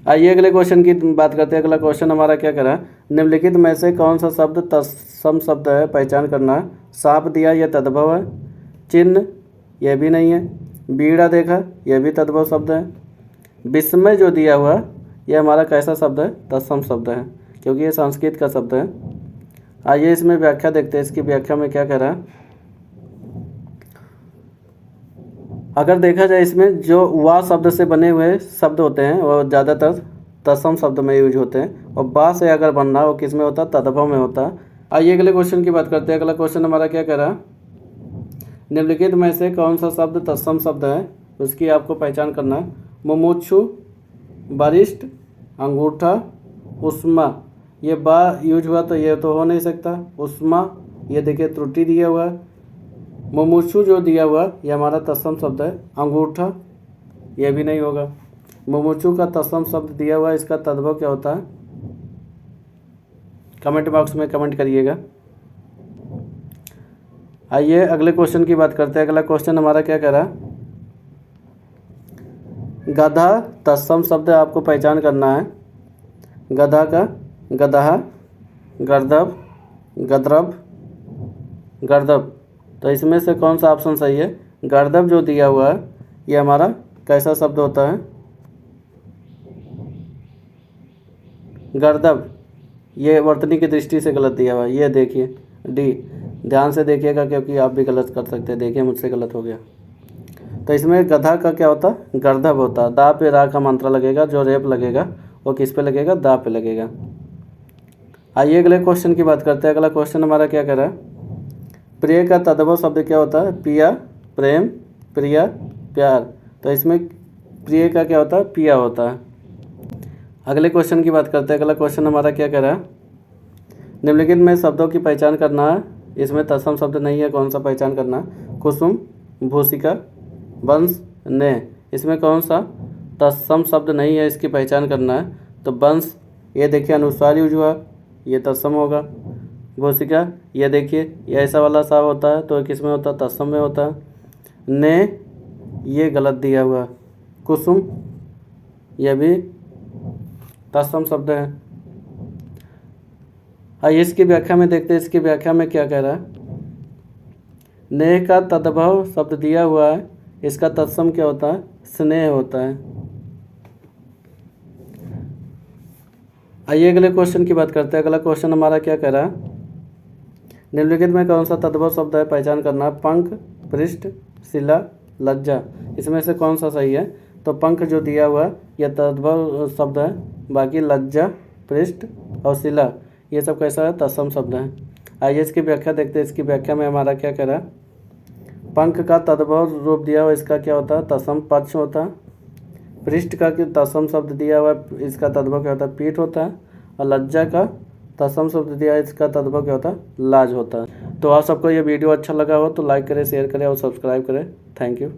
आइए अगले क्वेश्चन की बात करते हैं। अगला क्वेश्चन हमारा क्या कर रहा है, निम्नलिखित में से कौन सा शब्द तत्सम शब्द है, पहचान करना है। सांप दिया, यह तद्भव है। चिन्ह, यह भी नहीं है। बीड़ा देखा, यह भी तद्भव शब्द है। विस्मय जो दिया हुआ यह हमारा कैसा शब्द है, तत्सम शब्द है, क्योंकि ये संस्कृत का शब्द है। आइए इसमें व्याख्या देखते हैं, इसकी व्याख्या में क्या कह रहा है। अगर देखा जाए इसमें जो वा शब्द से बने हुए शब्द होते हैं वो ज़्यादातर तत्सम शब्द में यूज होते हैं, और बा से अगर बनना वो किस में होता है, तद्भव में होता है। आइए अगले क्वेश्चन की बात करते हैं। अगला क्वेश्चन हमारा क्या कह रहा है, निम्नलिखित में से कौन सा शब्द तत्सम शब्द है, उसकी आपको पहचान करना है। मुमुक्षु, वरिष्ठ, अंगूठा, उष्मा, ये बा यूज हुआ तो ये तो हो नहीं सकता। उष्मा, ये देखिए त्रुटि दिया हुआ है। मुमुक्षु जो दिया हुआ ये हमारा तत्सम शब्द है। अंगूठा, यह भी नहीं होगा। मुमुक्षु का तत्सम शब्द दिया हुआ, इसका तद्भव क्या होता है, कमेंट बॉक्स में कमेंट करिएगा। आइए अगले क्वेश्चन की बात करते हैं। अगला क्वेश्चन हमारा क्या कह रहा है, गधा तत्सम शब्द आपको पहचान करना है। गधा का गधा, गर्दभ, गद्रभ, गर्दभ, तो इसमें से कौन सा ऑप्शन सही है। गर्दभ जो दिया हुआ है ये हमारा कैसा शब्द होता है, गर्दभ, ये वर्तनी की दृष्टि से गलत दिया हुआ है। ये देखिए डी, ध्यान से देखिएगा क्योंकि आप भी गलत कर सकते हैं। देखिए मुझसे गलत हो गया। तो इसमें गधा का क्या होता है, गर्दभ होता है। दा पे रा का मंत्र लगेगा, जो रेप लगेगा वो किस पे लगेगा, दा पे लगेगा। आइए अगले क्वेश्चन की बात करते हैं। अगला क्वेश्चन हमारा क्या कह रहा है, प्रिय का तद्भव शब्द क्या होता है, पिया, प्रेम, प्रिया, प्यार, तो इसमें प्रिय का क्या होता है, पिया होता है। अगले क्वेश्चन की बात करते हैं। अगला क्वेश्चन हमारा क्या कह रहा है, निम्नलिखित में शब्दों की पहचान करना है। इसमें तत्सम शब्द नहीं है, कौन सा पहचान करना है। कुसुम, भूसिका, वंश, ने, इसमें कौन सा तत्सम शब्द नहीं है, इसकी पहचान करना है। तो वंश, ये देखिए अनुस्वार यूज हुआ, ये तत्सम होगा। भूसिका, ये देखिए ये ऐसा वाला सा होता है तो किस में होता है, तत्सम में होता है। ने, ये गलत दिया हुआ। कुसुम, यह भी तत्सम शब्द है। आइए इसकी व्याख्या में देखते हैं, इसकी व्याख्या में क्या कह रहा है। नेह का तद्भव शब्द दिया हुआ है, इसका तत्सम क्या होता है, स्नेह होता है। आइए अगले क्वेश्चन की बात करते हैं। अगला क्वेश्चन हमारा क्या कह रहा है, निम्नलिखित में कौन सा तद्भव शब्द है, पहचान करना। पंख, पृष्ठ, शिला, लज्जा, इसमें से कौन सा सही है। तो पंख जो दिया हुआ यह तद्भव शब्द है, बाकी लज्जा, पृष्ठ और शिला ये सब कैसा है, तत्सम शब्द है। आइए इसकी व्याख्या देखते हैं। इसकी व्याख्या में हमारा क्या कह रहा है, पंख का तद्भव रूप दिया हुआ, इसका क्या होता है, तत्सम पक्ष होता है। पृष्ठ का तत्सम शब्द दिया हुआ, इसका तद्भव क्या होता है, पीठ होता है। और लज्जा का तत्सम शब्द दिया है, इसका तद्भव क्या होता है, लाज होता है। तो आप सबको ये वीडियो अच्छा लगा हो तो लाइक करें, शेयर करें और सब्सक्राइब करें। Thank you.